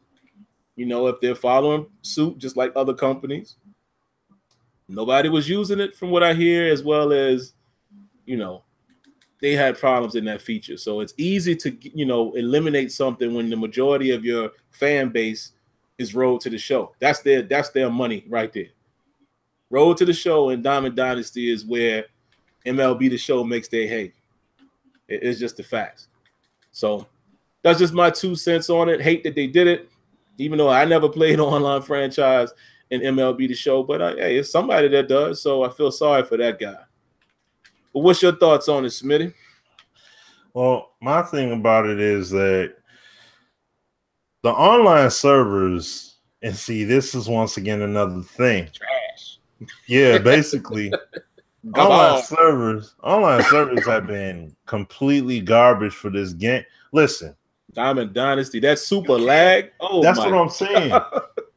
You know, if they're following suit, just like other companies, nobody was using it from what I hear, as well as, you know, they had problems in that feature. So it's easy to, you know, eliminate something when the majority of your fan base is Road to the Show. That's their money right there. Road to the Show and Diamond Dynasty is where MLB The Show makes their hay. It's just the facts. So that's just my 2 cents on it. Hate that they did it, even though I never played an online franchise in MLB The Show. But hey, it's somebody that does, so I feel sorry for that guy. But what's your thoughts on it, Smitty? Well, my thing about it is that the online servers, and see, this is once again another thing. Trash. Yeah, basically, online servers have been completely garbage for this game. Listen, Diamond Dynasty, that super lag. Oh, that's what I'm saying.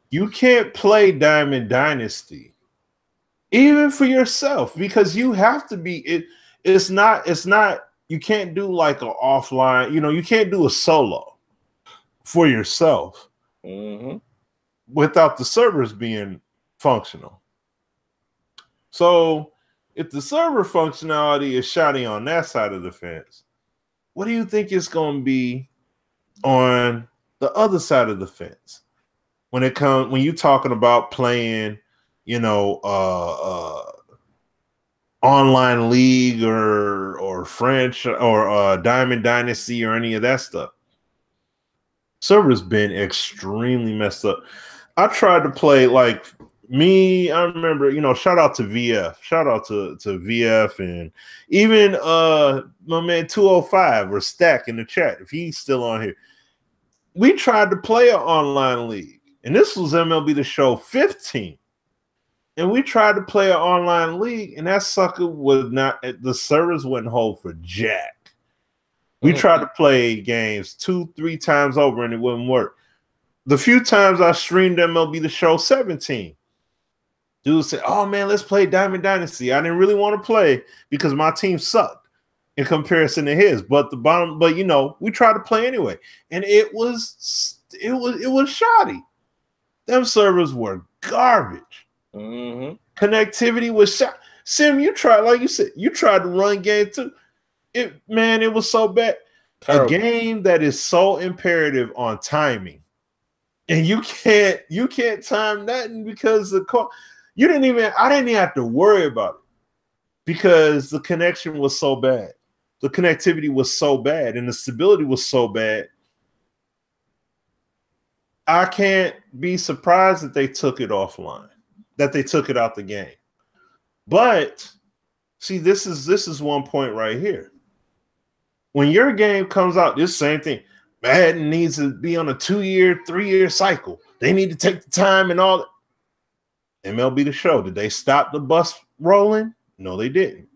You can't play Diamond Dynasty, even for yourself, because you have to be. It's not. You can't do like an offline. You know, you can't do a solo for yourself without the servers being functional. So, if the server functionality is shoddy on that side of the fence, what do you think it's going to be on the other side of the fence when you're talking about playing, you know, online league or French or Diamond Dynasty or any of that stuff? Server's been extremely messed up. I tried to play like me. I remember, you know, shout out to VF, shout out to VF, and even my man 205 or Stack in the chat if he's still on here. We tried to play an online league, and this was MLB The Show 15. And we tried to play an online league, and that sucker was not, the servers wouldn't hold for jack. We tried to play games 2-3 times over, and it wouldn't work. The few times I streamed MLB The Show 17, dudes said, "Oh man, let's play Diamond Dynasty." I didn't really want to play because my team sucked in comparison to his. But you know, we tried to play anyway, and it was shoddy. Them servers were garbage. Connectivity was shot. Sim, you tried, like you said, you tried to run game too. It was so bad. Terrible. A game that is so imperative on timing, and you can't time nothing because the call. I didn't even have to worry about it because the connection was so bad. The connectivity was so bad, and the stability was so bad. I can't be surprised that they took it offline, that they took it out the game. But see, this is one point right here. When your game comes out, this same thing. Madden needs to be on a 2-year, 3-year cycle. They need to take the time and all that. MLB The Show, did they stop the bus rolling? No, they didn't.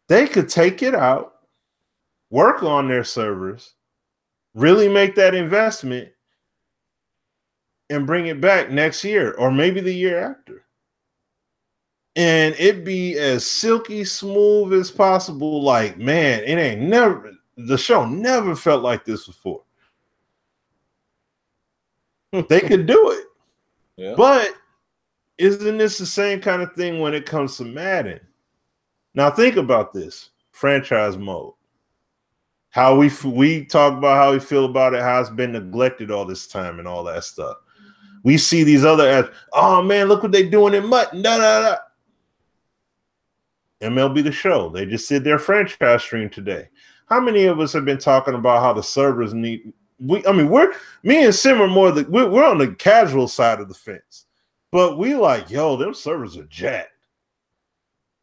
They could take it out, work on their servers, really make that investment, and bring it back next year or maybe the year after. And it be as silky smooth as possible. Like, man, the show never felt like this before. They could do it. Yeah. But isn't this the same kind of thing when it comes to Madden? Now think about this. Franchise mode. How we talk about how we feel about it, how it's been neglected all this time and all that stuff. We see these other ads. Oh man, look what they doing in Mutton. Da, da, da. MLB The Show. They just did their franchise stream today. How many of us have been talking about how the servers need? Me and Sim are we're on the casual side of the fence, but we like, yo, them servers are jacked.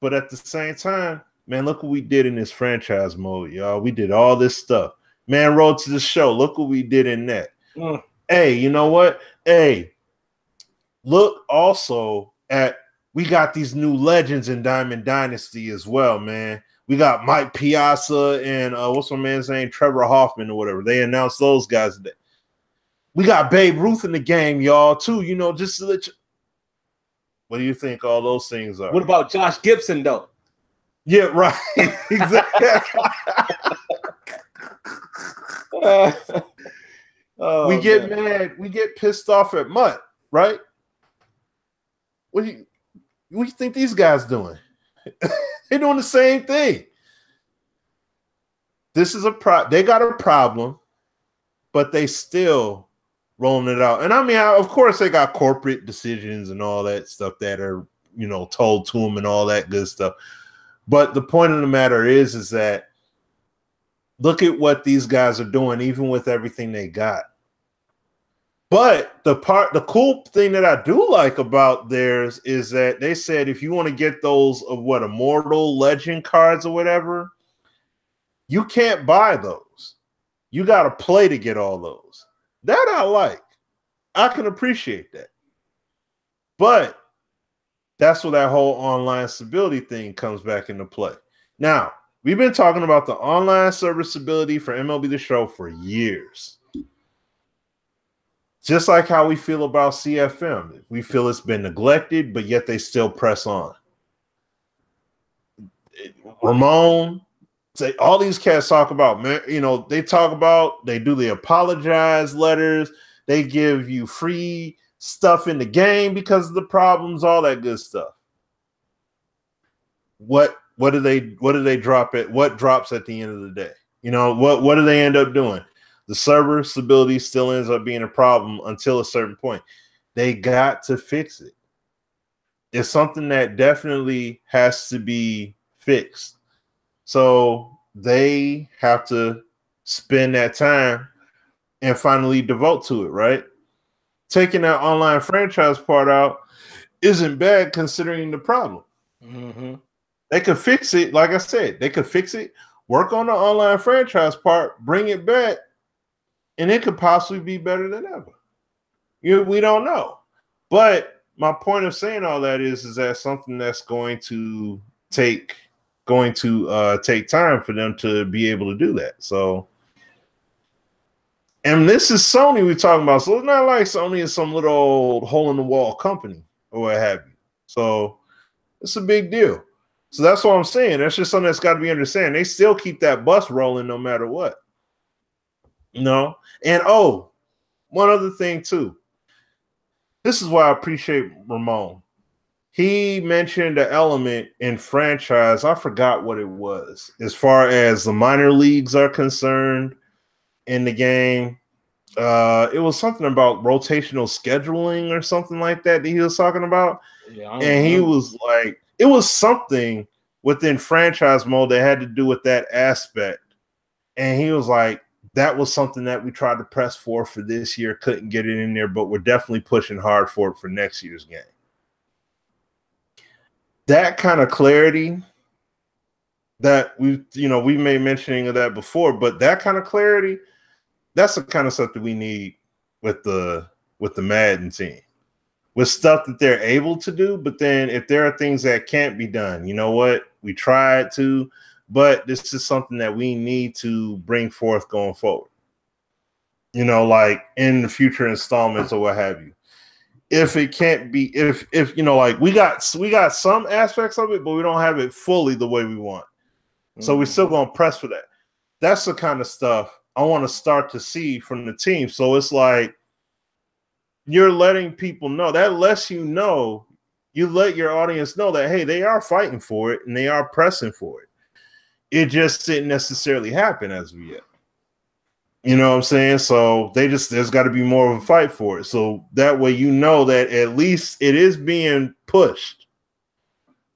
But at the same time, man, look what we did in this franchise mode, y'all. We did all this stuff. Man, Road to the Show. Look what we did in that. Hey, you know what? Hey, look also at, we got these new legends in Diamond Dynasty as well, man. We got Mike Piazza and what's my man's name? Trevor Hoffman or whatever. They announced those guys today. We got Babe Ruth in the game, y'all, too. You know, just to let you. What do you think all those things are? What about Josh Gibson, though? Yeah, right. Exactly. We get mad. We get pissed off at Mutt, right? What do you think these guys doing? They're doing the same thing. This is they got a problem, but they still rolling it out. And I mean, of course, they got corporate decisions and all that stuff that are, you know, told to them and all that good stuff. But the point of the matter is that look at what these guys are doing, even with everything they got. But the cool thing that I do like about theirs is that they said if you want to get those immortal legend cards or whatever, you can't buy those. You got to play to get all those. That I like. I can appreciate that. But that's where that whole online stability thing comes back into play. Now, we've been talking about the online server stability for MLB The Show for years. Just like how we feel about CFM. We feel it's been neglected, but yet they still press on. Ramon, all these cats talk about, man, you know, they do the apologize letters. They give you free stuff in the game because of the problems, all that good stuff. What do they drop at? What drops at the end of the day? You know, what do they end up doing? The server stability still ends up being a problem until a certain point. They got to fix it. It's something that definitely has to be fixed. So they have to spend that time and finally devote to it, right? Taking that online franchise part out isn't bad considering the problem. Mm-hmm. They could fix it. Like I said, they could fix it, work on the online franchise part, bring it back, and it could possibly be better than ever. We don't know. But my point of saying all that is that something that's going to take time for them to be able to do that. So, and this is Sony we're talking about. So it's not like Sony is some little old hole-in-the-wall company or what have you. So it's a big deal. So that's what I'm saying. That's just something that's got to be understood. They still keep that bus rolling no matter what. You know? And one other thing too. This is why I appreciate Ramon. He mentioned an element in franchise. I forgot what it was. As far as the minor leagues are concerned in the game, it was something about rotational scheduling or something like that he was talking about. Yeah, and he was like, it was something within franchise mode that had to do with that aspect. And he was like, that was something that we tried to press for this year, couldn't get it in there, but we're definitely pushing hard for it for next year's game. That kind of clarity that we made mentioning of that before, but that kind of clarity, that's the kind of stuff that we need with the Madden team, with stuff that they're able to do. But then if there are things that can't be done, you know what? We tried to, but this is something that we need to bring forth going forward. You know, like in the future installments or what have you. If it can't be, if you know, like we got some aspects of it, but we don't have it fully the way we want. So we're still gonna press for that. That's the kind of stuff I want to start to see from the team. So it's like you're letting people know. That lets you know, you let your audience know that, hey, they are fighting for it and they are pressing for it. It just didn't necessarily happen as of yet. You know what I'm saying? So there's got to be more of a fight for it. So that way, you know that at least it is being pushed,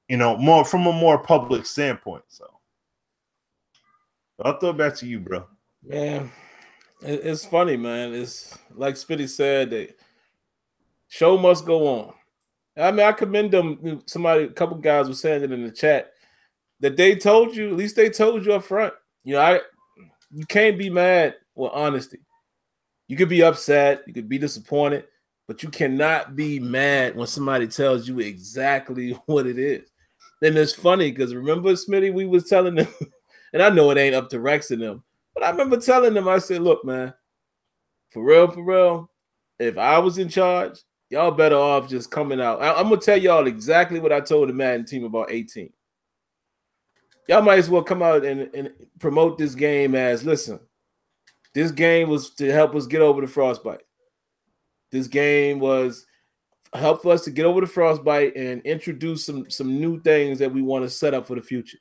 you know, more from a more public standpoint. So I'll throw it back to you, bro. Man, it's funny, man. It's like Smitty said, that show must go on. I mean, I commend them. A couple guys were saying it in the chat that they told you, at least they told you up front. You know, you can't be mad with honesty. You could be upset, you could be disappointed, but you cannot be mad when somebody tells you exactly what it is. And it's funny because remember, Smitty, we was telling them, and I know it ain't up to Rex and them, but I remember telling them, I said, look, man, for real, if I was in charge, y'all better off just coming out. I'm going to tell y'all exactly what I told the Madden team about 18. Y'all might as well come out and promote this game as, listen, this game was to help us get over the frostbite. This game was help us to get over the frostbite and introduce some new things that we want to set up for the future.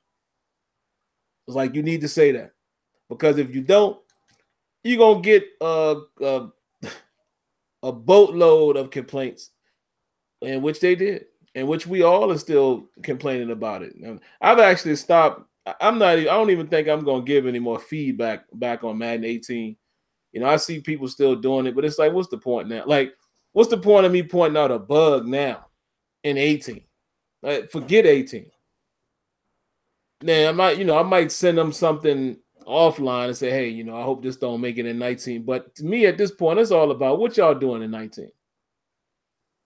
It's like you need to say that, because if you don't, you're gonna get a boatload of complaints, in which they did, in which we all are still complaining about it. And I've actually stopped. I don't even think I'm gonna give any more feedback back on Madden 18. You know, I see people still doing it, but it's like, what's the point now? Like, what's the point of me pointing out a bug now in 18? Like, forget 18. Then I might send them something offline and say, hey, you know, I hope this don't make it in 19. But to me, at this point, it's all about what y'all doing in 19.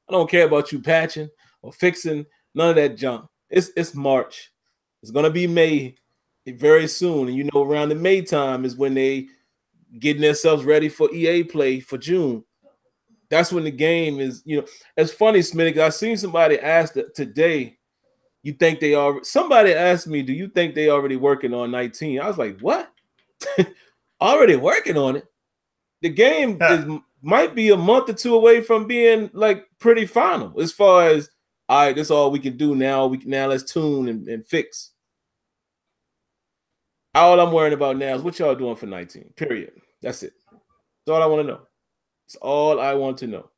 I don't care about you patching or fixing none of that junk. It's March. It's gonna be May very soon, and you know, around the May time is when they getting themselves ready for EA play for June. That's when the game is, you know. It's funny, Smitty, I seen somebody ask today, you think they are, somebody asked me, do you think they already working on 19? I was like, what? Already working on it? The game might be a month or two away from being like pretty final as far as, all right, that's all we can do now. Now let's tune and fix. All I'm worrying about now is what y'all doing for 19, period. That's it. That's all I want to know. That's all I want to know.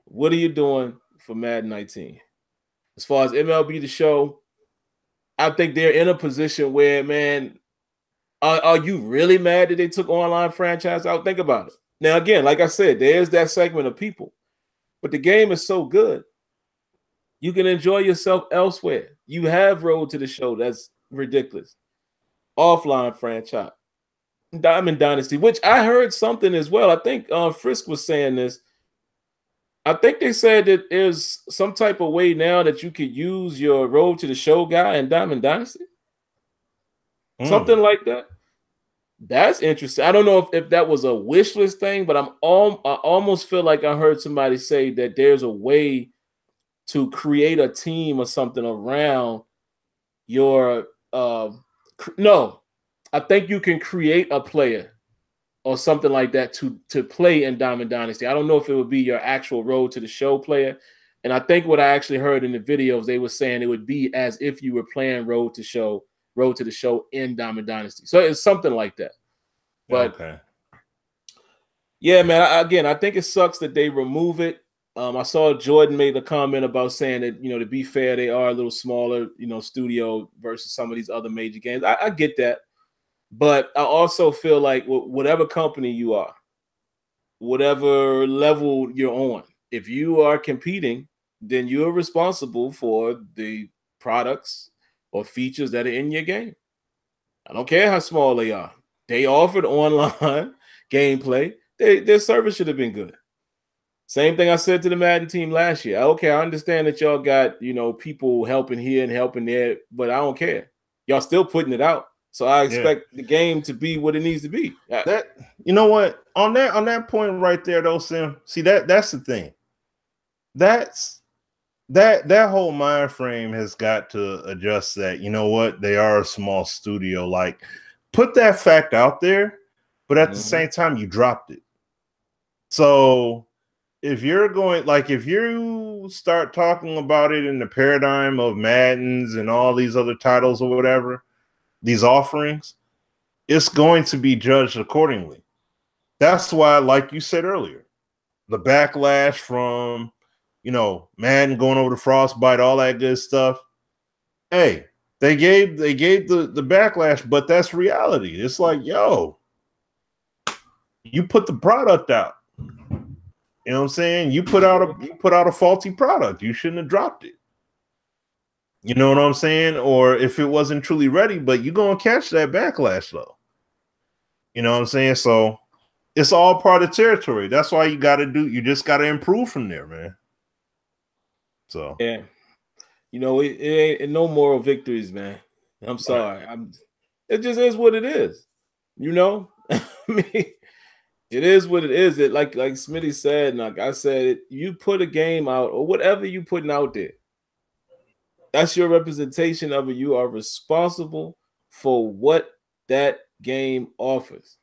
What are you doing for Madden 19? As far as MLB The Show, I think they're in a position where, man, are you really mad that they took online franchise out? Think about it. Now, again, like I said, there's that segment of people, but the game is so good. You can enjoy yourself elsewhere. You have Road to the Show. That's ridiculous. Offline franchise. Diamond Dynasty, which I heard something as well. I think Frisk was saying this. I think they said that there's some type of way now that you could use your Road to the Show guy in Diamond Dynasty. Something like that. That's interesting. I don't know if that was a wish list thing, but I almost feel like I heard somebody say that there's a way to create a team or something around your no. I think you can create a player or something like that to play in Diamond Dynasty. I don't know if it would be your actual Road to the Show player. And I think what I actually heard in the videos, they were saying it would be as if you were playing Road to the Show in Diamond Dynasty. So it's something like that. But okay. Yeah, man, I think it sucks that they remove it. I saw Jordan made a comment about saying that, you know, to be fair, they are a little smaller, you know, studio versus some of these other major games. I get that. But I also feel like whatever company you are, whatever level you're on, if you are competing, then you're responsible for the products or features that are in your game. I don't care how small they are. They offered online gameplay. Their service should have been good. Same thing I said to the Madden team last year. Okay, I understand that y'all got, you know, people helping here and helping there, but I don't care. Y'all still putting it out. So I expect the game to be what it needs to be. That, you know what, on that point right there though, Sim. See, that's the thing. That whole mind frame has got to adjust. That, you know what, they are a small studio. Like, put that fact out there, but at the same time, you dropped it. So if you're going, like, if you start talking about it in the paradigm of Maddens and all these other titles or whatever, these offerings, it's going to be judged accordingly. That's why, like you said earlier, the backlash from, Madden going over the frostbite, all that good stuff. Hey, they gave the backlash, but that's reality. It's like, yo, you put the product out. You know what I'm saying? You put out a faulty product. You shouldn't have dropped it. You know what I'm saying? Or if it wasn't truly ready, but you're gonna catch that backlash though. You know what I'm saying? So it's all part of territory. That's why you just gotta improve from there, man. So yeah, it ain't no moral victories, man. I'm sorry. It just is what it is. I mean, it is what it is. It like Smitty said, and like I said, you put a game out or whatever you putting out there. That's your representation of it. You are responsible for what that game offers,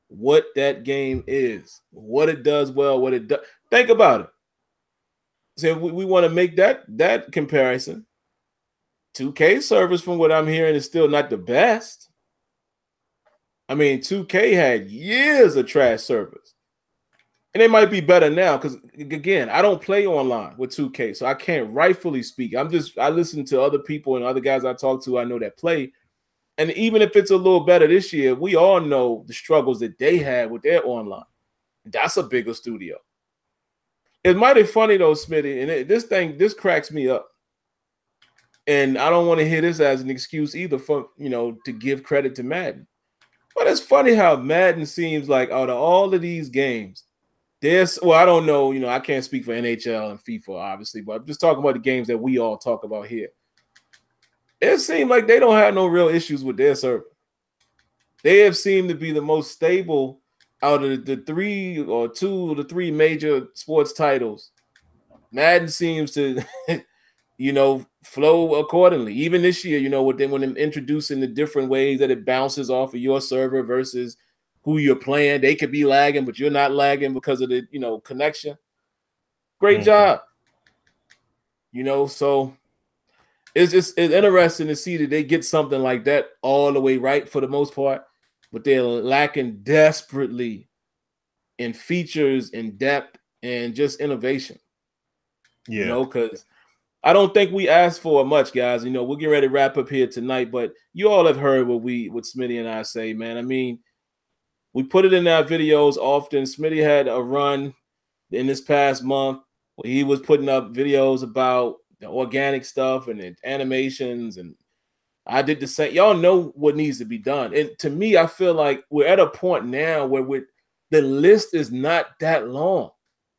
what that game is, what it does well, what it does. Think about it. So we want to make that comparison. 2K service, from what I'm hearing, is still not the best. I mean, 2K had years of trash service. And it might be better now because, again, I don't play online with 2K, so I can't rightfully speak. I listen to other people and other guys I talk to I know that play. And even if it's a little better this year, we all know the struggles that they had with their online. That's a bigger studio. It's mighty funny, though, Smitty, and this cracks me up. And I don't want to hear this as an excuse either for, to give credit to Madden. But it's funny how Madden seems like out of all of these games, I don't know, I can't speak for NHL and FIFA, obviously, but I'm just talking about the games that we all talk about here. It seems like they don't have no real issues with their server. They have seemed to be the most stable out of the two of the three major sports titles. Madden seems to, flow accordingly. Even this year, when them introducing the different ways that it bounces off of your server versus who you're playing. They could be lagging, but you're not lagging because of the, connection. Great job. So it's interesting to see that they get something like that all the way right for the most part, but they're lacking desperately in features and depth and just innovation. Yeah. Because I don't think we asked for much, guys. We'll get ready to wrap up here tonight, but you all have heard what Smitty and I say, man. I mean, we put it in our videos often. Smitty had a run in this past month where he was putting up videos about the organic stuff and the animations, and I did the same. Y'all know what needs to be done. And to me, I feel like we're at a point now where the list is not that long.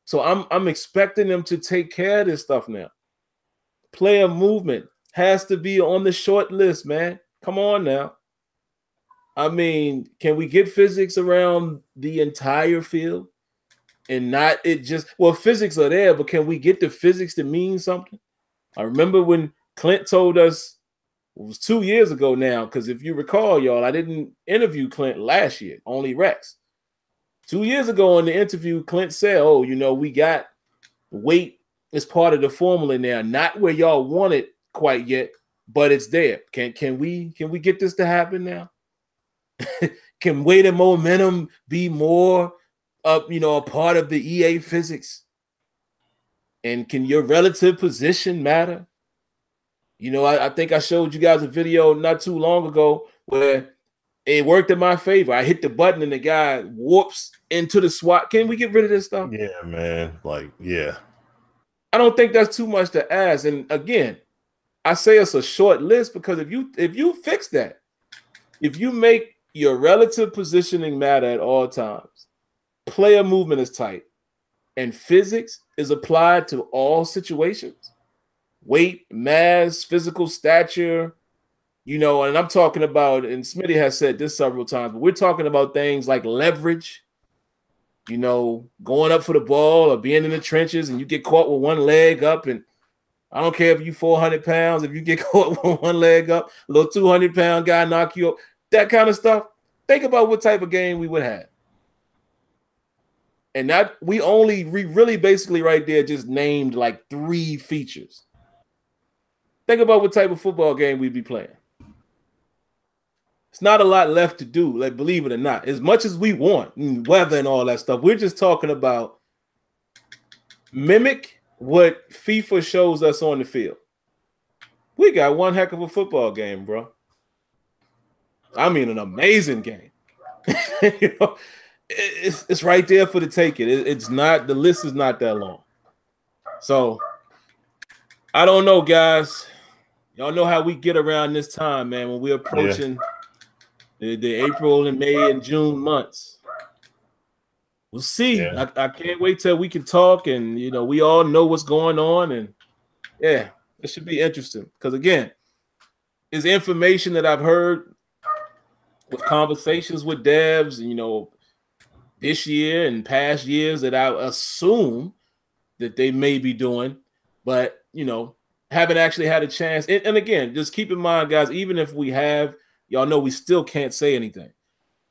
So I'm expecting them to take care of this stuff now. Player movement has to be on the short list, man. Come on now. I mean, can we get physics around the entire field and not it just, physics are there, but can we get the physics to mean something? I remember when Clint told us, it was 2 years ago now, because if you recall, y'all, I didn't interview Clint last year, only Rex. 2 years ago in the interview, Clint said, we got weight as part of the formula now, not where y'all want it quite yet, but it's there. Can we get this to happen now? Can weight and momentum be more a part of the EA physics? And can your relative position matter? I think I showed you guys a video not too long ago where it worked in my favor. I hit the button and the guy whoops into the SWAT. Can we get rid of this stuff? Yeah, man. Yeah. I don't think that's too much to ask. And again, I say it's a short list because if you fix that, if you make your relative positioning matter at all times, player movement is tight, and physics is applied to all situations, weight, mass, physical stature, and I'm talking about, and Smitty has said this several times, but we're talking about things like leverage, going up for the ball or being in the trenches and you get caught with one leg up, and I don't care if you 400 pounds, if you get caught with one leg up, a little 200-pound guy knock you up, that kind of stuff. Think about what type of game we would have. And we really basically right there just named like 3 features. Think about what type of football game we'd be playing. it's not a lot left to do. Like, believe it or not, as much as we want weather and all that stuff, we're just talking about mimic what FIFA shows us on the field. We got one heck of a football game, bro. I mean, an amazing game. You know, it's right there for the taking. It's not, the list is not that long. So I don't know, guys. Y'all know how we get around this time, man, when we're approaching the April and May and June months. We'll see. Yeah. I can't wait till we can talk, and you know, we all know what's going on, and yeah, it should be interesting. Because again, it's information that I've heard with conversations with devs, you know, this year and past years that I assume that they may be doing, but you know, haven't actually had a chance. And again, just keep in mind, guys, even if we have, y'all know we still can't say anything,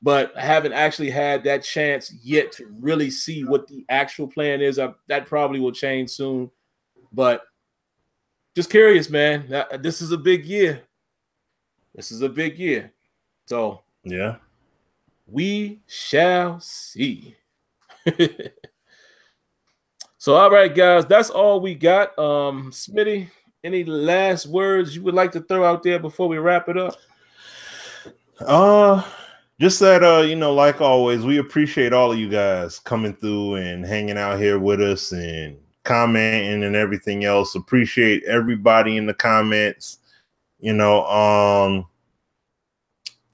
but I haven't actually had that chance yet to really see what the actual plan is. That probably will change soon, but just curious, man. This is a big year. This is a big year. So yeah, we shall see. So, all right, guys, that's all we got. Smitty, any last words you would like to throw out there before we wrap it up? Just that, you know, like always, we appreciate all of you guys coming through and hanging out here with us and commenting and everything else. Appreciate everybody in the comments, you know.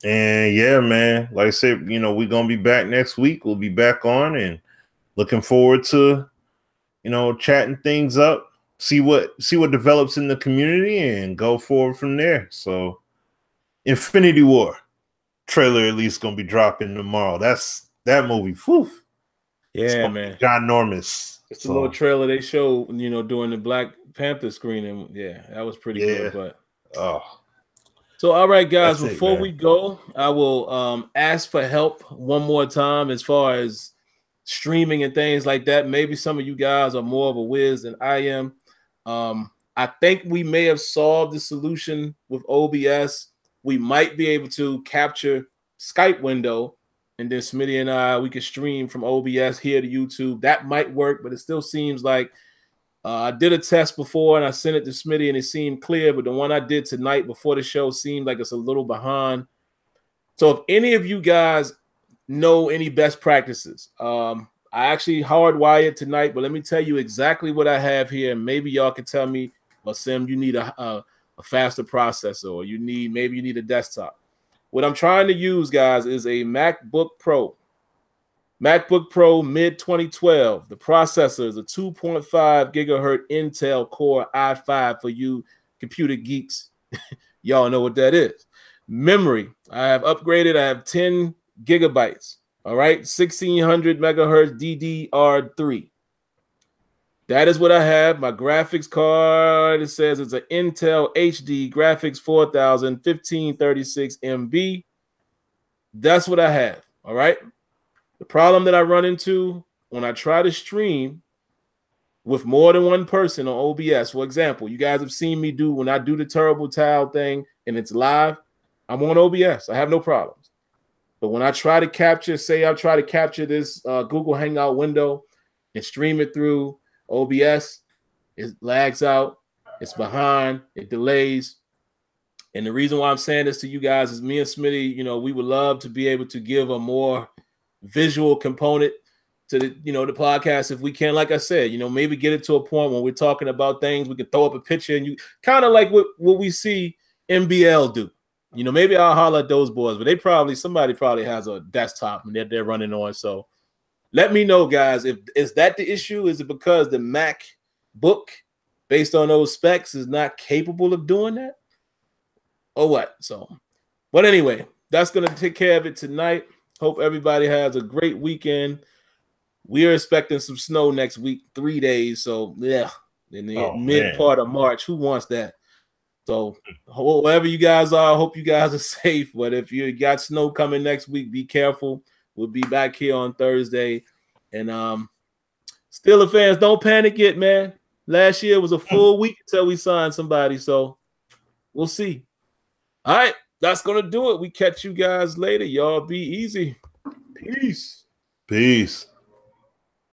And yeah, man, like I said, you know, we're gonna be back next week. We'll be back on and looking forward to, you know, chatting things up, see what develops in the community and go forward from there. So Infinity War trailer at least gonna be dropping tomorrow. That movie. Whew. Yeah, man. Ginormous. It's a little trailer they showed, you know, during the Black Panther screening. Yeah, that was pretty good. But so all right, guys, before we go, I will ask for help one more time as far as streaming and things like that. Maybe some of you guys are more of a whiz than I am. I think we may have solved the solution with OBS. We might be able to capture Skype window, and then Smitty and we can stream from OBS here to YouTube. That might work, but it still seems like I did a test before and I sent it to Smitty and it seemed clear, but the one I did tonight before the show seemed like it's a little behind. So if any of you guys know any best practices, I actually hardwired tonight, but let me tell you exactly what I have here, and maybe y'all can tell me, well, Sim, you need a faster processor, or maybe you need a desktop. What I'm trying to use, guys, is a MacBook Pro mid 2012. The processor is a 2.5 gigahertz Intel Core i5 for you computer geeks. Y'all know what that is. Memory, I have upgraded. I have 10 gigabytes. All right, 1600 megahertz DDR3. That is what I have. My graphics card, it says it's an Intel HD Graphics 4000 1536 MB. That's what I have. All right. The problem that I run into when I try to stream with more than one person on OBS, for example, you guys have seen me do when I do the terrible towel thing and it's live, I'm on OBS. I have no problems. But when I try to capture, say I try to capture this Google Hangout window and stream it through OBS, it lags out, it's behind, it delays. And the reason why I'm saying this to you guys is me and Smitty, you know, we would love to be able to give a more visual component to the, you know, the podcast if we can. Like I said, you know, maybe get it to a point when we're talking about things, we can throw up a picture and you kind of like what we see MBL do. You know, maybe I'll holler at those boys, but somebody probably has a desktop and they're running on. So let me know, guys, is that the issue? Is it because the MacBook, based on those specs, is not capable of doing that? Or what? So, but anyway, that's going to take care of it tonight. Hope everybody has a great weekend. We are expecting some snow next week, 3 days. So, yeah, in the mid part of March. Who wants that? So, wherever you guys are, I hope you guys are safe. But if you got snow coming next week, be careful. We'll be back here on Thursday. And Steelers fans, don't panic yet, man. Last year was a full week until we signed somebody. So, we'll see. All right. that's gonna do it. We catch you guys later. Y'all be easy. Peace. Peace.